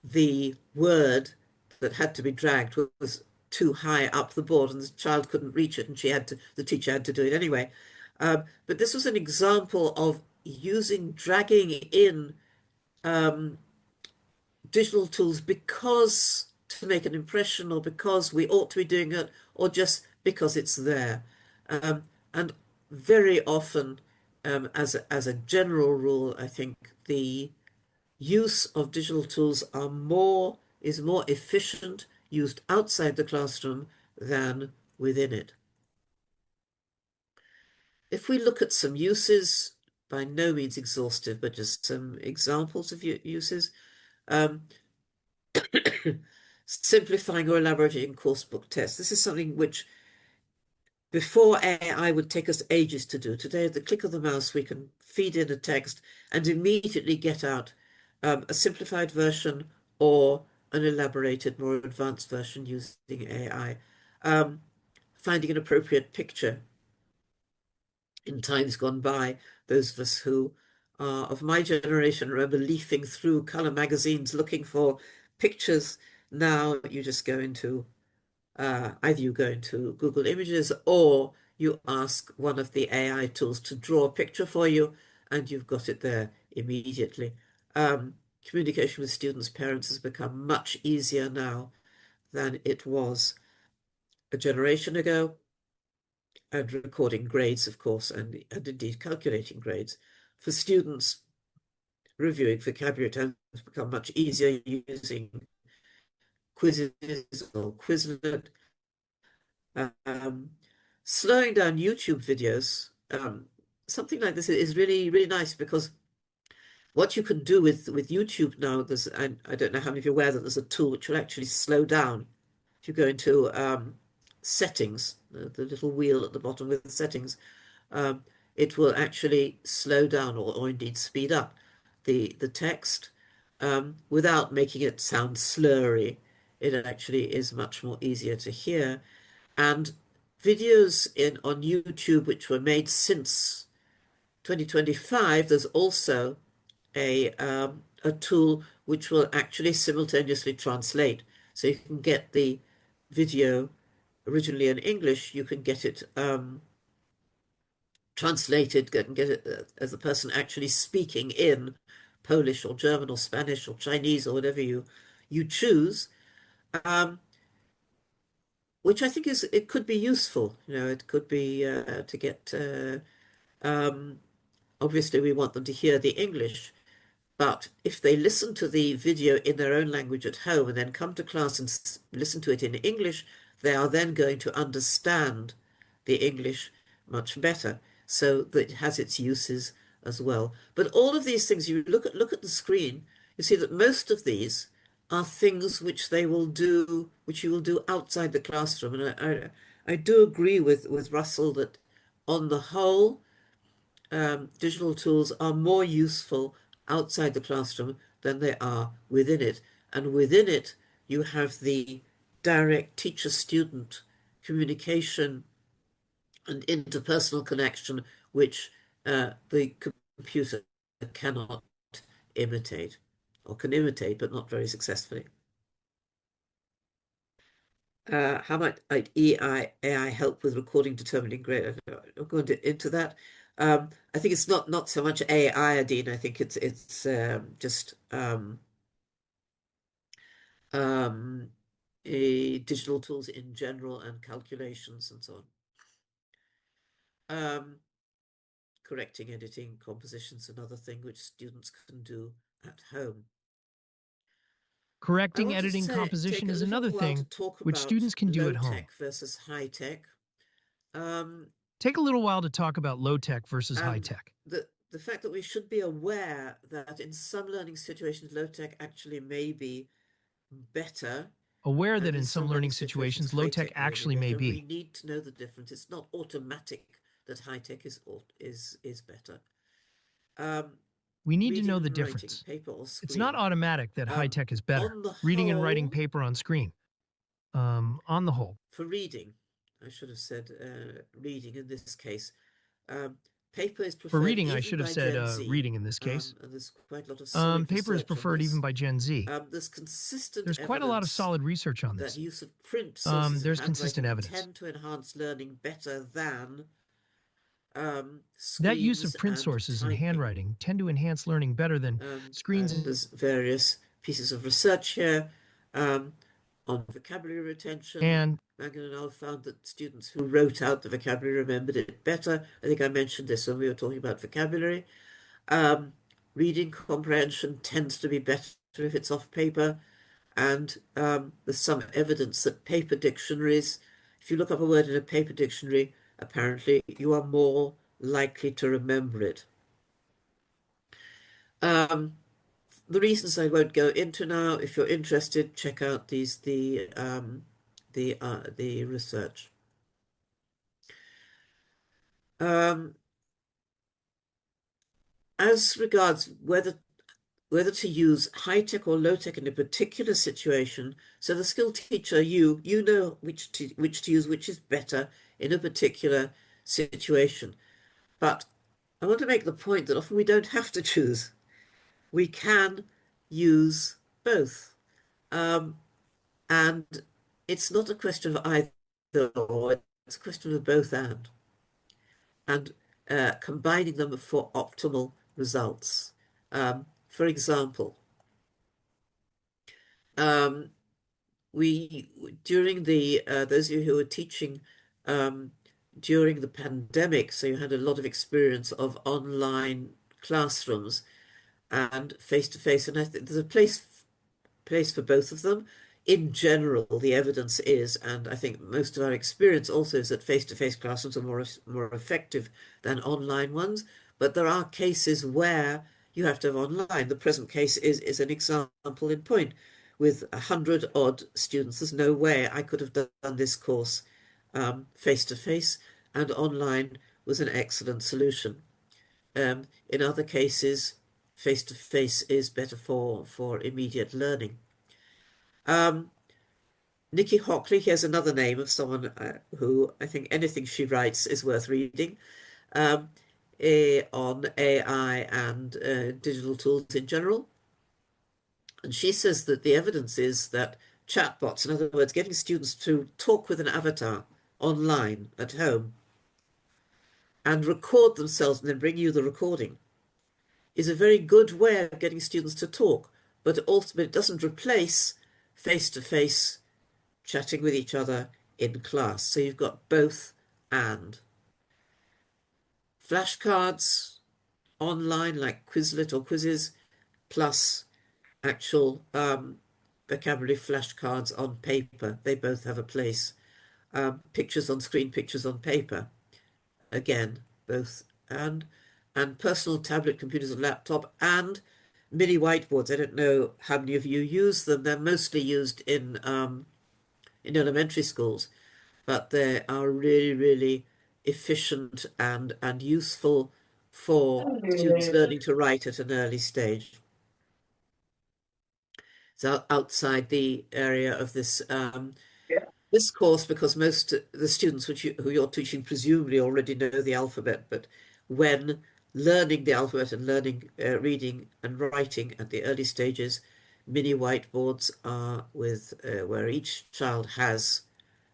the word that had to be dragged was too high up the board and the child couldn't reach it, and the teacher had to do it anyway. But this was an example of dragging in digital tools because to make an impression, or because we ought to be doing it, or just because it's there. And very often, as a general rule, I think the use of digital tools is more efficient used outside the classroom than within it. If we look at some uses, by no means exhaustive, but just some examples of uses, simplifying or elaborating course book tests. This is something which before AI would take us ages to do. Today, at the click of the mouse, we can feed in a text and immediately get out a simplified version or an elaborated, more advanced version using AI. Finding an appropriate picture. In times gone by, those of us who are of my generation remember leafing through color magazines looking for pictures. Now you just go into either you go into Google Images or you ask one of the AI tools to draw a picture for you, and you've got it there immediately. Communication with students' parents has become much easier now than it was a generation ago, and recording grades, of course, and indeed calculating grades. For students, reviewing vocabulary has become much easier using quizzes or Quizlet. Slowing down YouTube videos, something like this is really, really nice, because what you can do with YouTube now, I don't know how many of you are aware that there's a tool which will actually slow down. If you go into settings, the little wheel at the bottom with the settings, it will actually slow down or indeed speed up the text without making it sound slurry. It actually is much more easier to hear. And videos on YouTube which were made since 2025, there's also a tool which will actually simultaneously translate. So you can get the video originally in English, you can get it translated, get it as the person actually speaking in Polish or German or Spanish or Chinese or whatever you choose, which I think it could be useful. It could be to get. Obviously, we want them to hear the English, but if they listen to the video in their own language at home and then come to class and listen to it in English, they are then going to understand the English much better. So that it has its uses as well. But all of these things, you look at the screen, you see that most of these are things which they will do, which you will do outside the classroom. And I do agree with Russell that on the whole, digital tools are more useful outside the classroom than they are within it. And within it, you have the direct teacher-student communication and interpersonal connection, which the computer cannot imitate, or can imitate, but not very successfully. How might AI help with recording, determining grade? I'll go into that. I think it's not so much AI, Adine. I think it's just digital tools in general and calculations and so on. Correcting, editing, compositions, another thing which students can do at home. Correcting, editing, composition is another thing which students can do at home. Low-tech versus high-tech. Take a little while to talk about low-tech versus high-tech. The fact that we should be aware that in some learning situations, low-tech actually may be better. Aware that in some learning situations, low-tech actually may be. We need to know the difference. It's not automatic that high-tech is better. We need to know the difference. It's not automatic that high-tech is better. Reading and writing paper on screen. On the whole. For reading, I should have said reading in this case. Paper is preferred. For reading, I should have said reading in this case. And there's quite a lot of paper is preferred even by Gen Z. There's quite a lot of solid research on this. That use of print sources there's consistent evidence. Tend to enhance learning better than that use of print sources and handwriting tend to enhance learning better than screens. And there's various pieces of research here on vocabulary retention. And Megan and I found that students who wrote out the vocabulary remembered it better. I think I mentioned this when we were talking about vocabulary. Reading comprehension tends to be better if it's off paper. And there's some evidence that paper dictionaries, if you look up a word in a paper dictionary, apparently you are more likely to remember it. The reasons I won't go into now. If you're interested, check out the research. As regards whether to use high tech or low tech in a particular situation, so the skilled teacher, you know which to use, which is better in a particular situation. But I want to make the point that often we don't have to choose. We can use both. And it's not a question of either or, it's a question of both and combining them for optimal results. For example, we during the those of you who were teaching during the pandemic, so you had a lot of experience of online classrooms and face-to-face, and I think there's a place for both of them. In general, the evidence is, and I think most of our experience also is that face-to-face classrooms are more effective than online ones. But there are cases where you have to have online. The present case is an example in point. With 100 odd students, there's no way I could have done this course face-to-face, and online was an excellent solution. In other cases, face-to-face is better for immediate learning. Nikki Hockley, here's another name of someone who I think anything she writes is worth reading, on AI and digital tools in general. And she says that the evidence is that chatbots, in other words, getting students to talk with an avatar online at home and record themselves and then bring you the recording, is a very good way of getting students to talk, but ultimately it doesn't replace face-to-face chatting with each other in class. So you've got both and. Flashcards online like Quizlet or Quizzes, plus actual vocabulary flashcards on paper. They both have a place. Pictures on screen, pictures on paper. Again, both and personal tablet computers and laptop and mini whiteboards. I don't know how many of you use them. They're mostly used in elementary schools, but they are really, really efficient and useful for students learning to write at an early stage. So outside the area of this this course, because most the students who you're teaching presumably already know the alphabet, but when learning the alphabet and learning reading and writing at the early stages, mini whiteboards are with where each child has,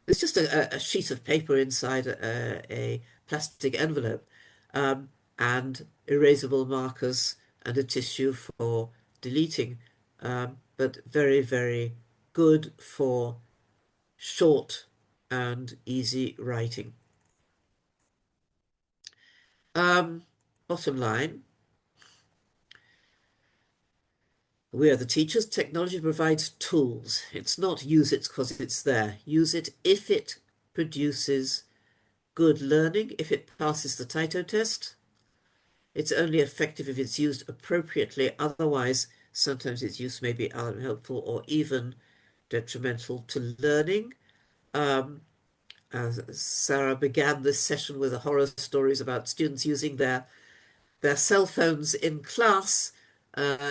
it's just a sheet of paper inside a plastic envelope, and erasable markers and a tissue for deleting, but very, very good for short and easy writing. Bottom line, we are the teachers. Technology provides tools. It's not use it because it's there. Use it if it produces good learning, if it passes the Taito test. It's only effective if it's used appropriately. Otherwise, sometimes its use may be unhelpful or even detrimental to learning. Sarah began this session with the horror stories about students using their cell phones in class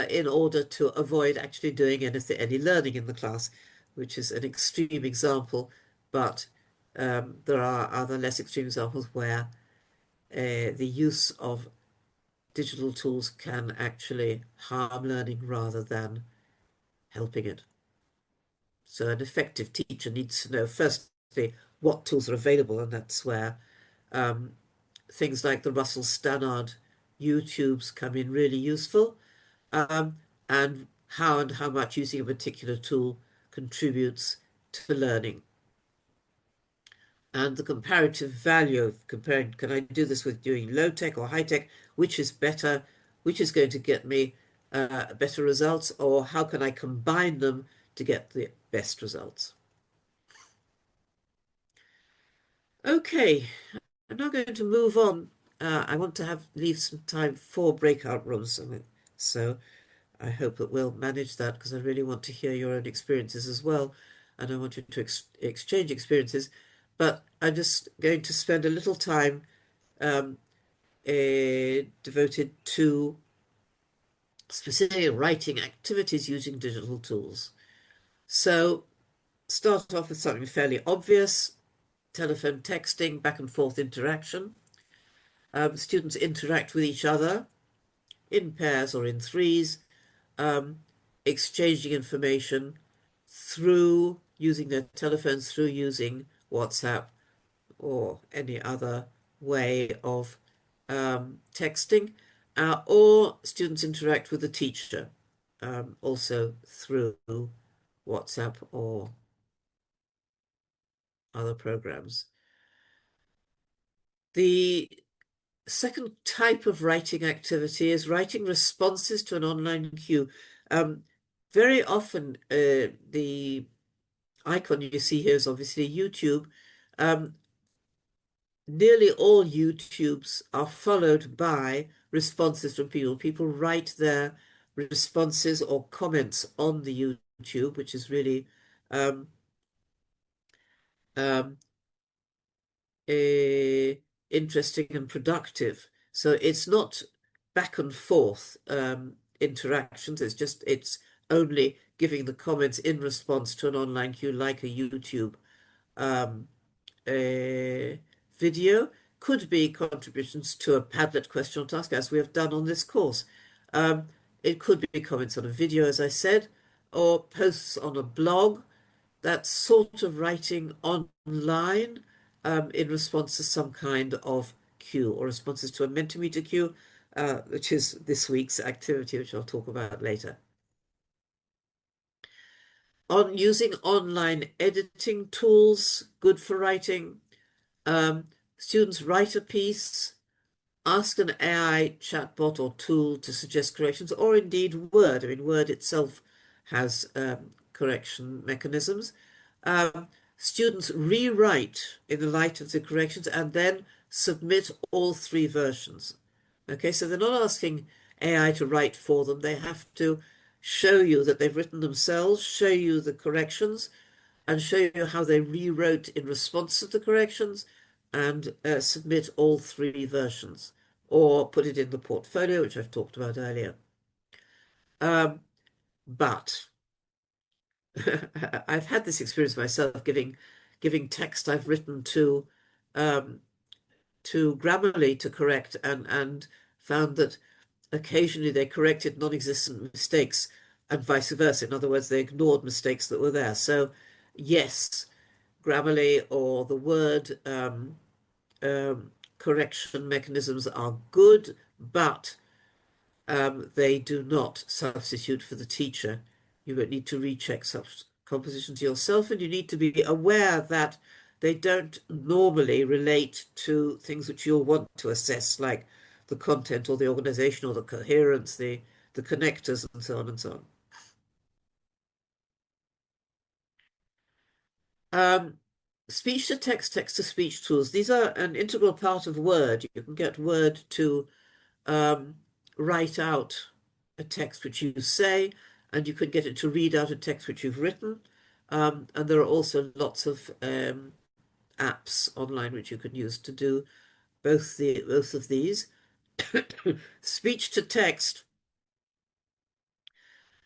in order to avoid actually doing any learning in the class, which is an extreme example, but there are other less extreme examples where the use of digital tools can actually harm learning rather than helping it. So an effective teacher needs to know, firstly, what tools are available, and that's where things like the Russell Stannard YouTubes come in really useful, and how much using a particular tool contributes to learning. And the comparative value of comparing, can I do this with doing low tech or high tech? Which is better? Which is going to get me better results? Or how can I combine them to get the best results? Okay, I'm now going to move on. I want to leave some time for breakout rooms. So I hope that we'll manage that, because I really want to hear your own experiences as well. And I want you to exchange experiences. But I'm just going to spend a little time devoted to specific writing activities using digital tools. So start off with something fairly obvious: telephone texting, back and forth interaction. Students interact with each other in pairs or in threes, exchanging information through using their telephones, through using WhatsApp or any other way of texting, or students interact with the teacher also through WhatsApp or other programs. The second type of writing activity is writing responses to an online queue. Very often, the icon you see here is obviously YouTube. Nearly all YouTubes are followed by responses from people. People write their responses or comments on the YouTube, which is really interesting and productive. So it's not back and forth interactions. It's only giving the comments in response to an online queue, like a YouTube video. Could be contributions to a Padlet question or task, as we have done on this course. It could be comments on a video, as I said, or posts on a blog. That sort of writing online in response to some kind of queue, or responses to a Mentimeter queue, which is this week's activity, which I'll talk about later. On using online editing tools, good for writing. Students write a piece, ask an AI chatbot or tool to suggest corrections, or indeed Word. I mean, Word itself has correction mechanisms. Students rewrite in the light of the corrections and then submit all three versions. Okay, so they're not asking AI to write for them. They have to show you that they've written themselves, show you the corrections, and show you how they rewrote in response to the corrections, and submit all three versions, or put it in the portfolio, which I've talked about earlier. But I've had this experience myself, giving text I've written to Grammarly to correct, and found that occasionally they corrected non-existent mistakes and vice versa. In other words, they ignored mistakes that were there. So yes, Grammarly or the Word correction mechanisms are good, but they do not substitute for the teacher. You would need to recheck such compositions yourself, and you need to be aware that they don't normally relate to things which you'll want to assess, like the content or the organization or the coherence, the connectors, and so on and so on. Speech to text, text to speech tools. These are an integral part of Word. You can get Word to write out a text which you say, and you can get it to read out a text which you've written. And there are also lots of apps online which you can use to do both of these. Speech to text.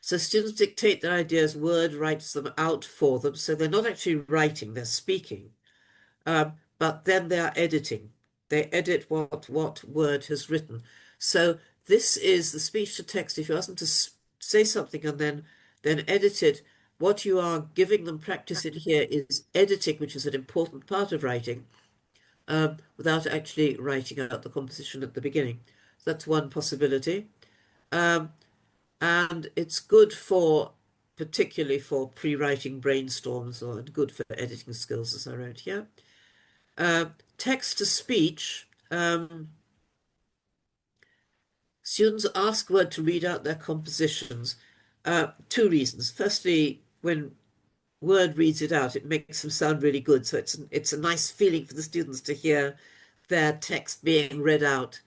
So students dictate their ideas, Word writes them out for them. So they're not actually writing, they're speaking. But then they are editing. They edit what Word has written. So this is the speech to text. If you ask them to say something and then edit it, what you are giving them practice in here is editing, which is an important part of writing, without actually writing out the composition at the beginning. So that's one possibility. And it's good for, particularly for pre-writing brainstorms, or good for editing skills, as I wrote here. Text to speech. Students ask Word to read out their compositions. Two reasons. Firstly, when Word reads it out, it makes them sound really good. So it's a nice feeling for the students to hear their text being read out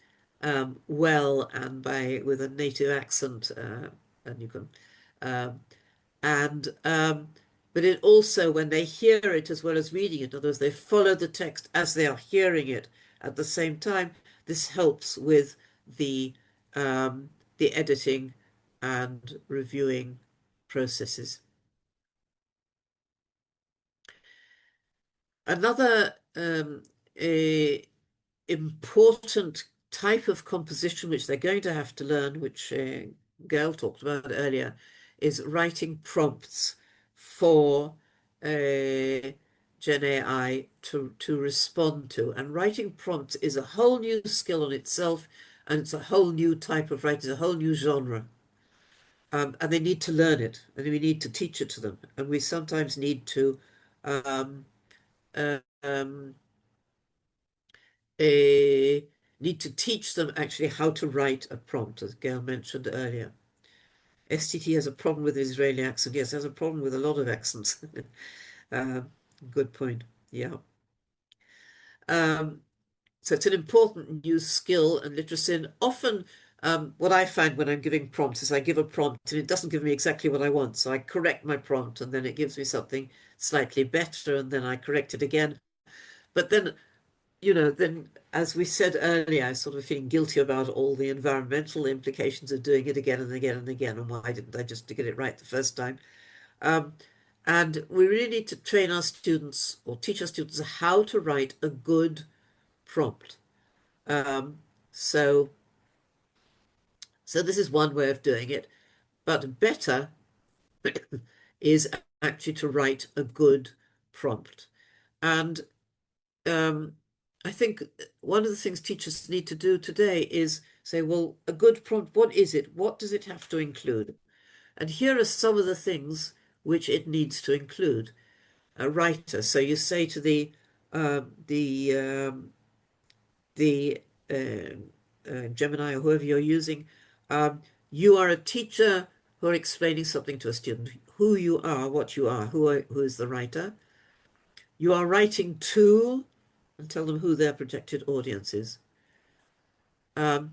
well and with a native accent, and you can but it also, when they hear it as well as reading it, in other words, they follow the text as they are hearing it, at the same time, this helps with the editing and reviewing processes. Another important type of composition which they're going to have to learn, which Gail talked about earlier, is writing prompts for Gen AI to respond to. And writing prompts is a whole new skill in itself, and it's a whole new type of writing, it's a whole new genre. And they need to learn it, and we need to teach it to them. And we sometimes need to need to teach them actually how to write a prompt, as Gail mentioned earlier. STT has a problem with the Israeli accent. Yes, has a problem with a lot of accents. Good point. Yeah. So it's an important new skill and literacy. And often what I find when I'm giving prompts is I give a prompt and it doesn't give me exactly what I want. So I correct my prompt and then it gives me something slightly better and then I correct it again. But then, then as we said earlier, I sort of feeling guilty about all the environmental implications of doing it again and again and again. And why didn't I just get it right the first time? And we really need to train our students or teach our students how to write a good prompt. So this is one way of doing it, but better is actually to write a good prompt. And I think one of the things teachers need to do today is say, well, a good prompt, what is it? What does it have to include? And here are some of the things which it needs to include. A writer. So you say to the Gemini or whoever you're using, you are a teacher who are explaining something to a student, who you are, what you are, who is the writer. You are writing to, and tell them who their projected audience is. The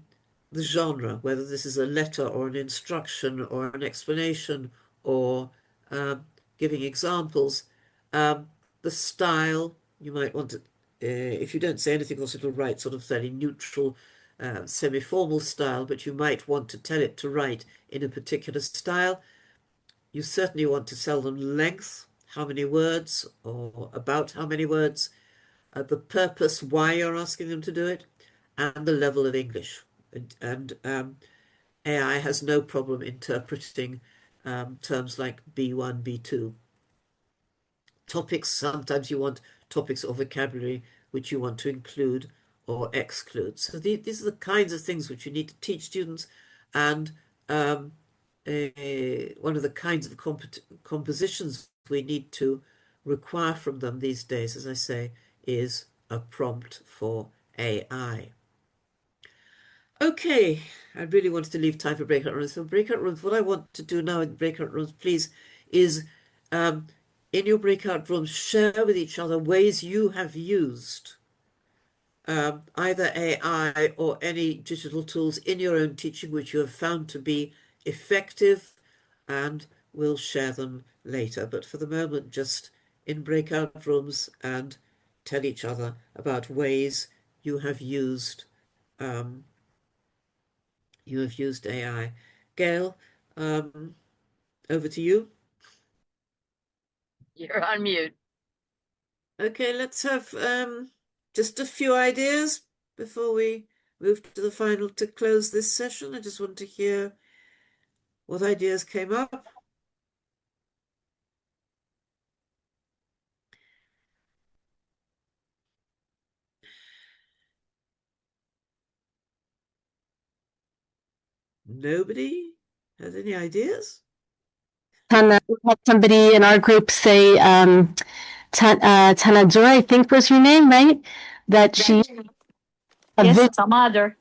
genre, whether this is a letter or an instruction or an explanation or giving examples. The style, you might want to, if you don't say anything else, it'll write sort of fairly neutral, semi-formal style, but you might want to tell it to write in a particular style. You certainly want to tell them length, how many words or about how many words, the purpose, why you're asking them to do it, and the level of English. And AI has no problem interpreting terms like B1, B2. Topics, sometimes you want topics or vocabulary which you want to include or exclude. So these are the kinds of things which you need to teach students. And one of the kinds of compositions we need to require from them these days, as I say, is a prompt for AI. Okay, I really wanted to leave time for breakout rooms. So breakout rooms, what I want to do now in breakout rooms, please, is in your breakout rooms, share with each other ways you have used either AI or any digital tools in your own teaching which you have found to be effective, and we'll share them later. But for the moment, just in breakout rooms and tell each other about ways you have used AI. Gail, over to you. You're on mute. Okay, let's have just a few ideas before we move to the final to close this session. I just want to hear what ideas came up. Nobody has any ideas? Tana, we had somebody in our group say, Tanadura, I think was her name, right? That she. Yes, Tamadar.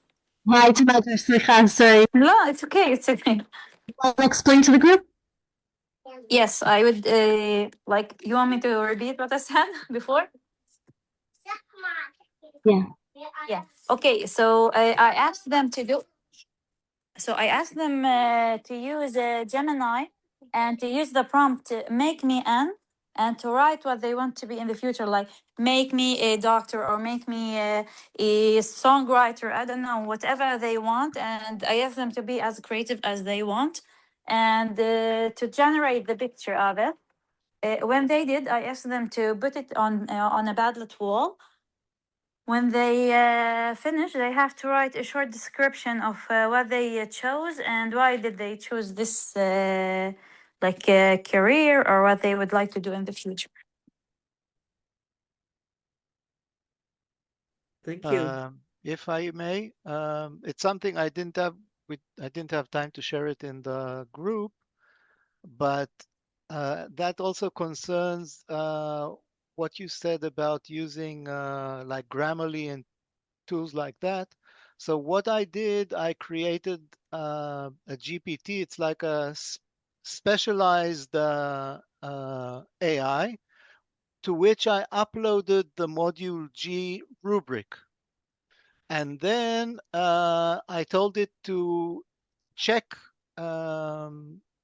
Hi, Tamadar. Sorry. No, it's okay. It's okay. I'll explain to the group. Yes, I would like. You want me to repeat what I said before? Yeah. Yeah. Okay. So I asked them to do. So I asked them to use Gemini and to use the prompt, make me an, and to write what they want to be in the future, like make me a doctor or make me a songwriter, I don't know, whatever they want. And I ask them to be as creative as they want and to generate the picture of it. When they did, I asked them to put it on a Padlet wall. When they finish, they have to write a short description of what they chose and why did they choose this career or what they would like to do in the future. Thank you. If I may, it's something I didn't have time to share it in the group, but that also concerns what you said about using like Grammarly and tools like that. So what I did, I created a GPT. It's like a specialized AI to which I uploaded the module G rubric. And then I told it to check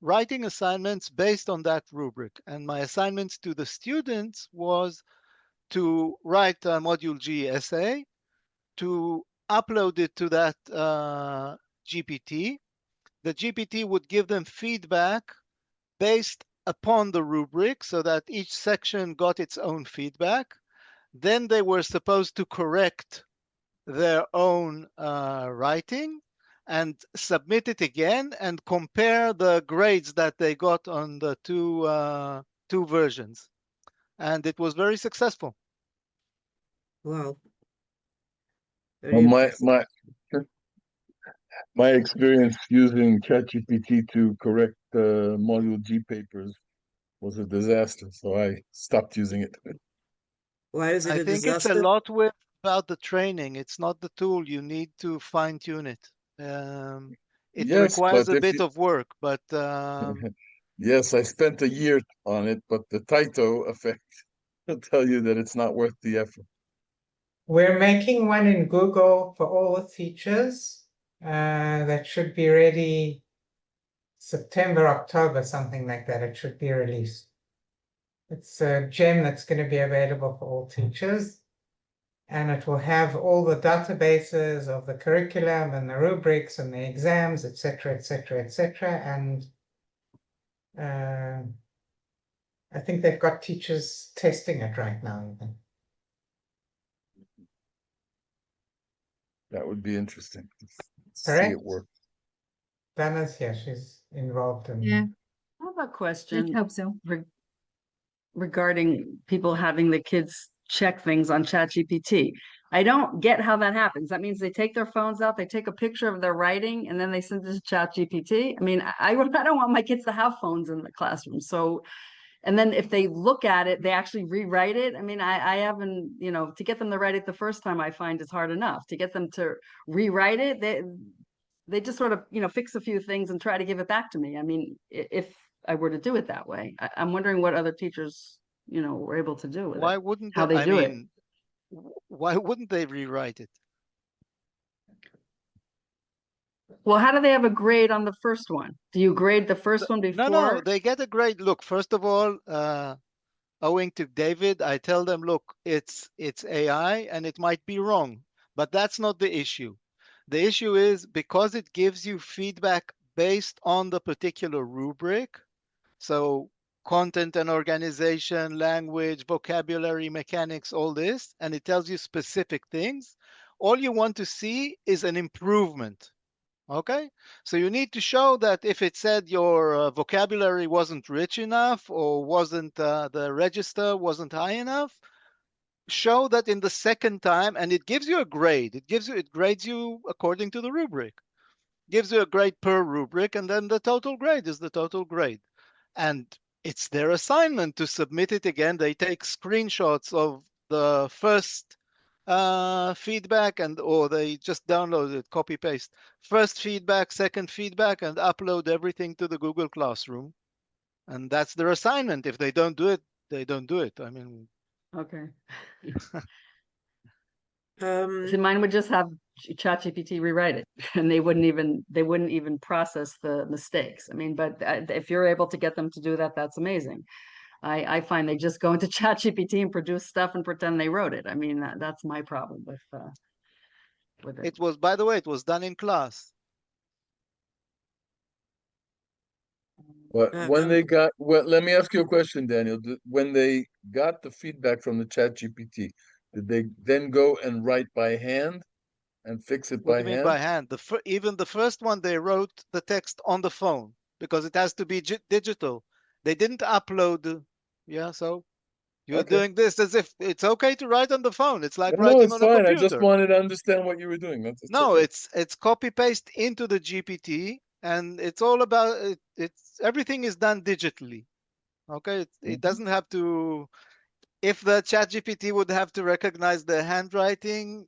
writing assignments based on that rubric. And my assignments to the students was to write a module G essay, to upload it to that GPT. The GPT would give them feedback based upon the rubric so that each section got its own feedback. Then they were supposed to correct their own writing and submit it again and compare the grades that they got on the two versions. And it was very successful. Wow. Well, my experience using ChatGPT to correct Module G papers was a disaster, so I stopped using it. Why is it I a think disaster? it's a lot about the training. It's not the tool. You need to fine tune it. It Yes, requires but a bit of work, but yes, I spent a year on it, but the Taito effect will tell you that it's not worth the effort. We're making one in Google for all the teachers that should be ready September, October, something like that. It should be released. It's a gem that's going to be available for all teachers. And it will have all the databases of the curriculum and the rubrics and the exams, etc., etc., etc. And I think they've got teachers testing it right now, even. That would be interesting to see Correct. it work. Dana's here. She's involved in. Yeah. I have a question. I hope so. Regarding people having the kids check things on ChatGPT. I don't get how that happens. That means they take their phones out, they take a picture of their writing, and then they send it to ChatGPT. I mean, I don't want my kids to have phones in the classroom. So, and then if they look at it, they actually rewrite it. I mean, I haven't, to get them to write it the first time I find is hard enough. To get them to rewrite it, they just sort of, fix a few things and try to give it back to me. I mean, if I were to do it that way, I'm wondering what other teachers, were able to do with why it, wouldn't how they, they do it. why wouldn't they rewrite it? Well, how do they have a grade on the first one? Do you grade the first one before? No, they get a grade. Look, first of all, owing to David, I tell them, look, it's AI and it might be wrong, but that's not the issue. The issue is because it gives you feedback based on the particular rubric. So content and organization, language, vocabulary, mechanics, all this, and it tells you specific things. All you want to see is an improvement. Okay, so you need to show that if it said your vocabulary wasn't rich enough or wasn't the register wasn't high enough, show that in the second time, and it gives you a grade. It grades you according to the rubric. Gives you a grade per rubric, and then the total grade is the total grade. And it's their assignment to submit it again. They take screenshots of the first feedback or they just download it, copy paste. First feedback, second feedback, and upload everything to the Google Classroom. And that's their assignment. If they don't do it, they don't do it. I mean, okay. See, mine would just have ChatGPT rewrite it, and they wouldn't even process the mistakes. I mean, but if you're able to get them to do that, that's amazing. I find they just go into ChatGPT and produce stuff and pretend they wrote it. I mean, that's my problem with it. It was, by the way, it was done in class. But when they got, well, let me ask you a question, Daniel. When they got the feedback from the ChatGPT, did they then go and write by hand and fix it What by do you mean hand? by hand? Even the first one, they wrote the text on the phone because it has to be digital. They didn't upload. Yeah, so you're doing this as if it's okay to write on the phone. It's like No, writing it's on a fine. I just computer. wanted to understand what you were doing. It's No, okay. it's copy paste into the GPT, and it's all about it. It's everything is done digitally. Okay, it doesn't have to. If the ChatGPT would have to recognize the handwriting,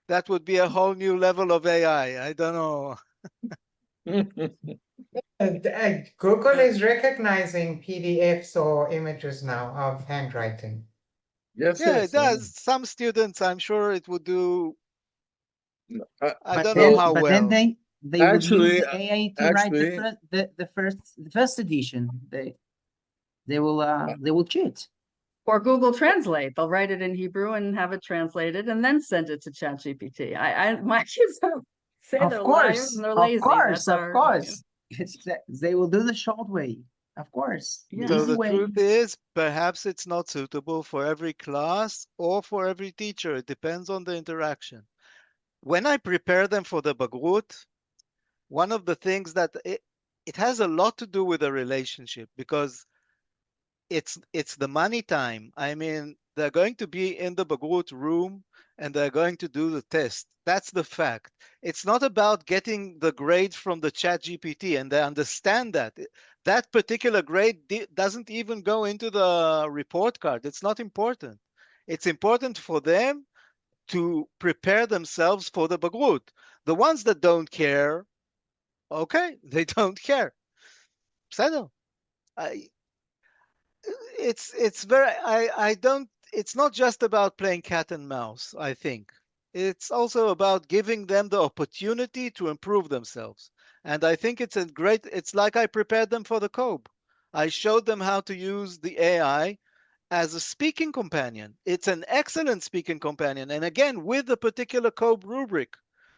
that would be a whole new level of AI. I don't know. Google is recognizing PDFs or images now of handwriting. Yes, Yeah, yes. it does. Some students, I'm sure it would do. I don't so know how But well. then they will use actually, the AI to write the first edition. They will cheat. Or Google Translate. They'll write it in Hebrew and have it translated and then send it to ChatGPT. My kids say Of they're liars course, and they're of lazy. course, That's of our, course. They will do the short way. Of course, the So easy the way. truth is, perhaps it's not suitable for every class or for every teacher. It depends on the interaction. When I prepare them for the Bagrut, one of the things that it has a lot to do with a relationship because it's the money time. I mean, they're going to be in the Bagrut room and they're going to do the test. That's the fact. It's not about getting the grade from the chat GPT, and they understand that. That particular grade doesn't even go into the report card. It's not important. It's important for them to prepare themselves for the Bagrut. The ones that don't care, okay, they don't care. בסדר. It's very I don't it's not just about playing cat and mouse, I think. It's also about giving them the opportunity to improve themselves. And I think it's like I prepared them for the COBE. I showed them how to use the AI as a speaking companion. It's an excellent speaking companion. And again, with a particular COBE rubric,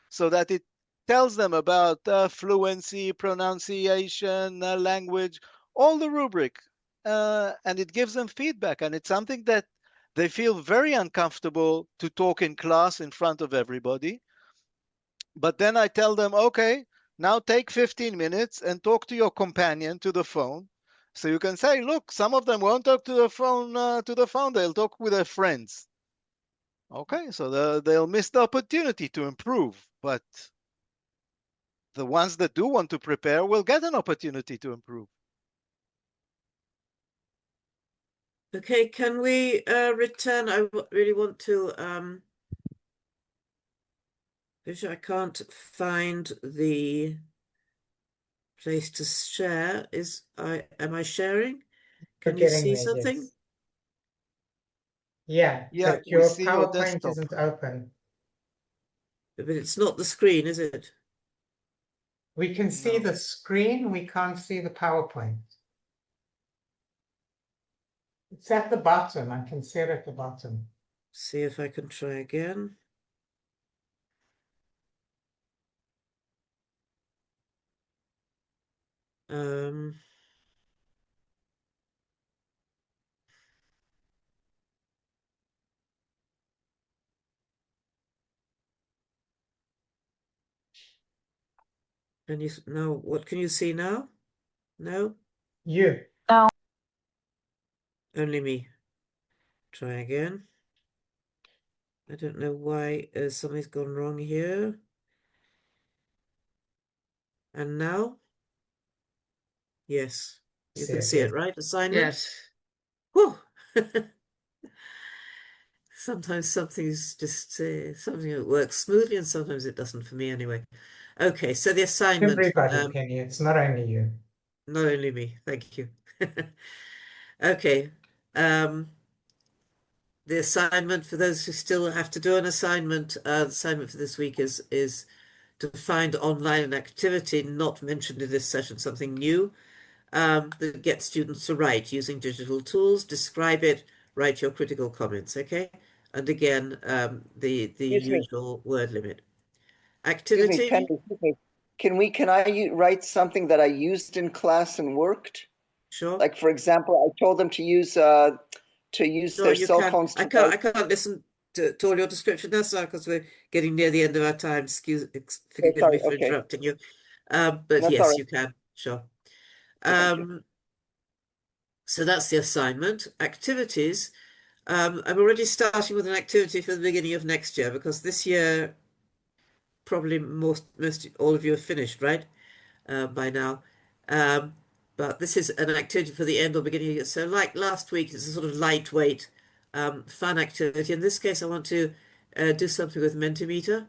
so that it tells them about fluency, pronunciation, language, all the rubric. And it gives them feedback. And it's something that they feel very uncomfortable to talk in class in front of everybody. But then I tell them, okay, now take 15 minutes and talk to your companion to the phone. So you can say, look, some of them won't talk to the phone, they'll talk with their friends. Okay, so they'll miss the opportunity to improve, but the ones that do want to prepare will get an opportunity to improve. Okay, can we return? I really want to I can't find the place to share. Am I sharing? Can you see there, something? Yes. Yeah, but we your see your PowerPoint desktop. isn't open. But it's not the screen, is it? We can see the screen, we can't see the PowerPoint. It's at the bottom. I can see it at the bottom. See if I can try again. Can you no? What can you see now? No. You. No. Only me. Try again. I don't know why something's gone wrong here. And now? Yes. You can see it, right? Assignment? Yes. Whew. Sometimes something's just something that works smoothly and sometimes it doesn't for me anyway. Okay, so the assignment. Everybody, Kenny, it's not only you. Not only me, thank you. Okay. The assignment for those who still have to do an assignment, the assignment for this week is to find online an activity not mentioned in this session, something new. that gets students to write using digital tools, describe it, write your critical comments, okay? And again, the usual word limit. Activity. Penny, excuse me. Can I write something that I used in class and worked? Sure. Like, for example, I told them to use their cell phones to I can't listen to all your description now, sir, because we're getting near the end of our time. Forgive me for interrupting you. But That's yes, all right. you can. Sure. Thank you. So that's the assignment. Activities. I'm already starting with an activity for the beginning of next year, because this year probably most all of you have finished, right? By now. But this is an activity for the end or beginning. So like last week, it's a sort of lightweight, fun activity. In this case, I want to do something with Mentimeter.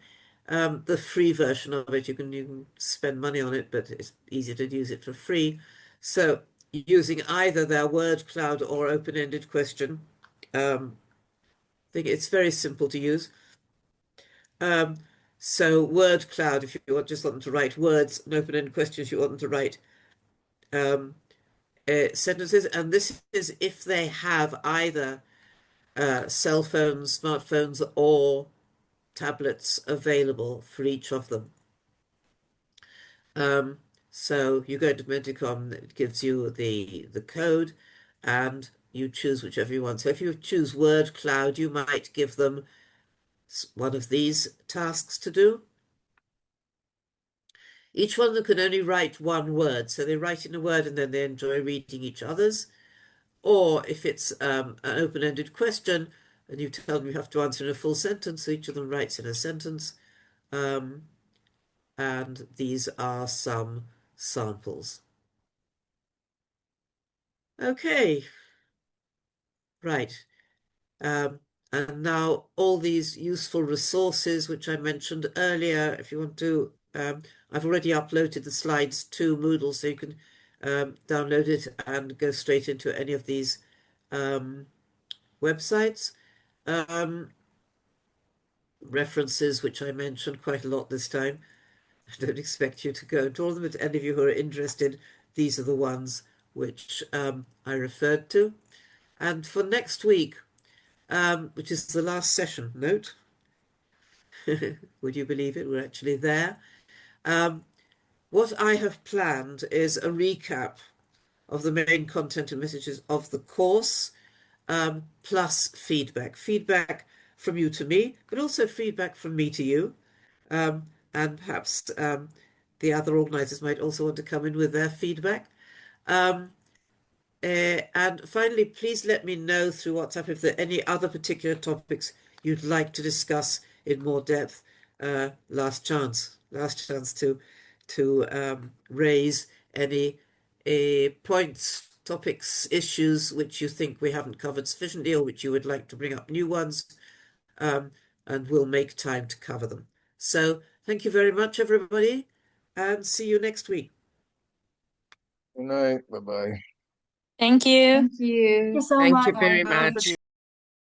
The free version of it, you can spend money on it, but it's easier to use it for free. So using either their word cloud or open-ended question, I think it's very simple to use. So word cloud, if you just want them to write words, and open-ended questions, you want them to write sentences. And this is if they have either cell phones, smartphones, or tablets available for each of them. So you go to Menticom, it gives you the code, and you choose whichever you want. So if you choose word cloud, you might give them one of these tasks to do. Each one of them can only write one word, so they write in a word and then they enjoy reading each other's. Or if it's an open-ended question and you tell them you have to answer in a full sentence, so each of them writes in a sentence. And these are some samples. Okay, right. And now all these useful resources which I mentioned earlier, if you want to, I've already uploaded the slides to Moodle, so you can download it and go straight into any of these websites. References, which I mentioned quite a lot this time. I don't expect you to go into all of them, but any of you who are interested, these are the ones which I referred to. And for next week, which is the last session, note, would you believe it, we're actually there. What I have planned is a recap of the main content and messages of the course, plus feedback. Feedback from you to me, but also feedback from me to you. And perhaps the other organisers might also want to come in with their feedback. And finally, please let me know through WhatsApp if there are any other particular topics you'd like to discuss in more depth. Last chance to raise any points, topics, issues which you think we haven't covered sufficiently or which you would like to bring up new ones, and we'll make time to cover them. So thank you very much, everybody, and see you next week. Good night. Bye-bye. Thank you. Thank you. Thank you so Thank much. you very much.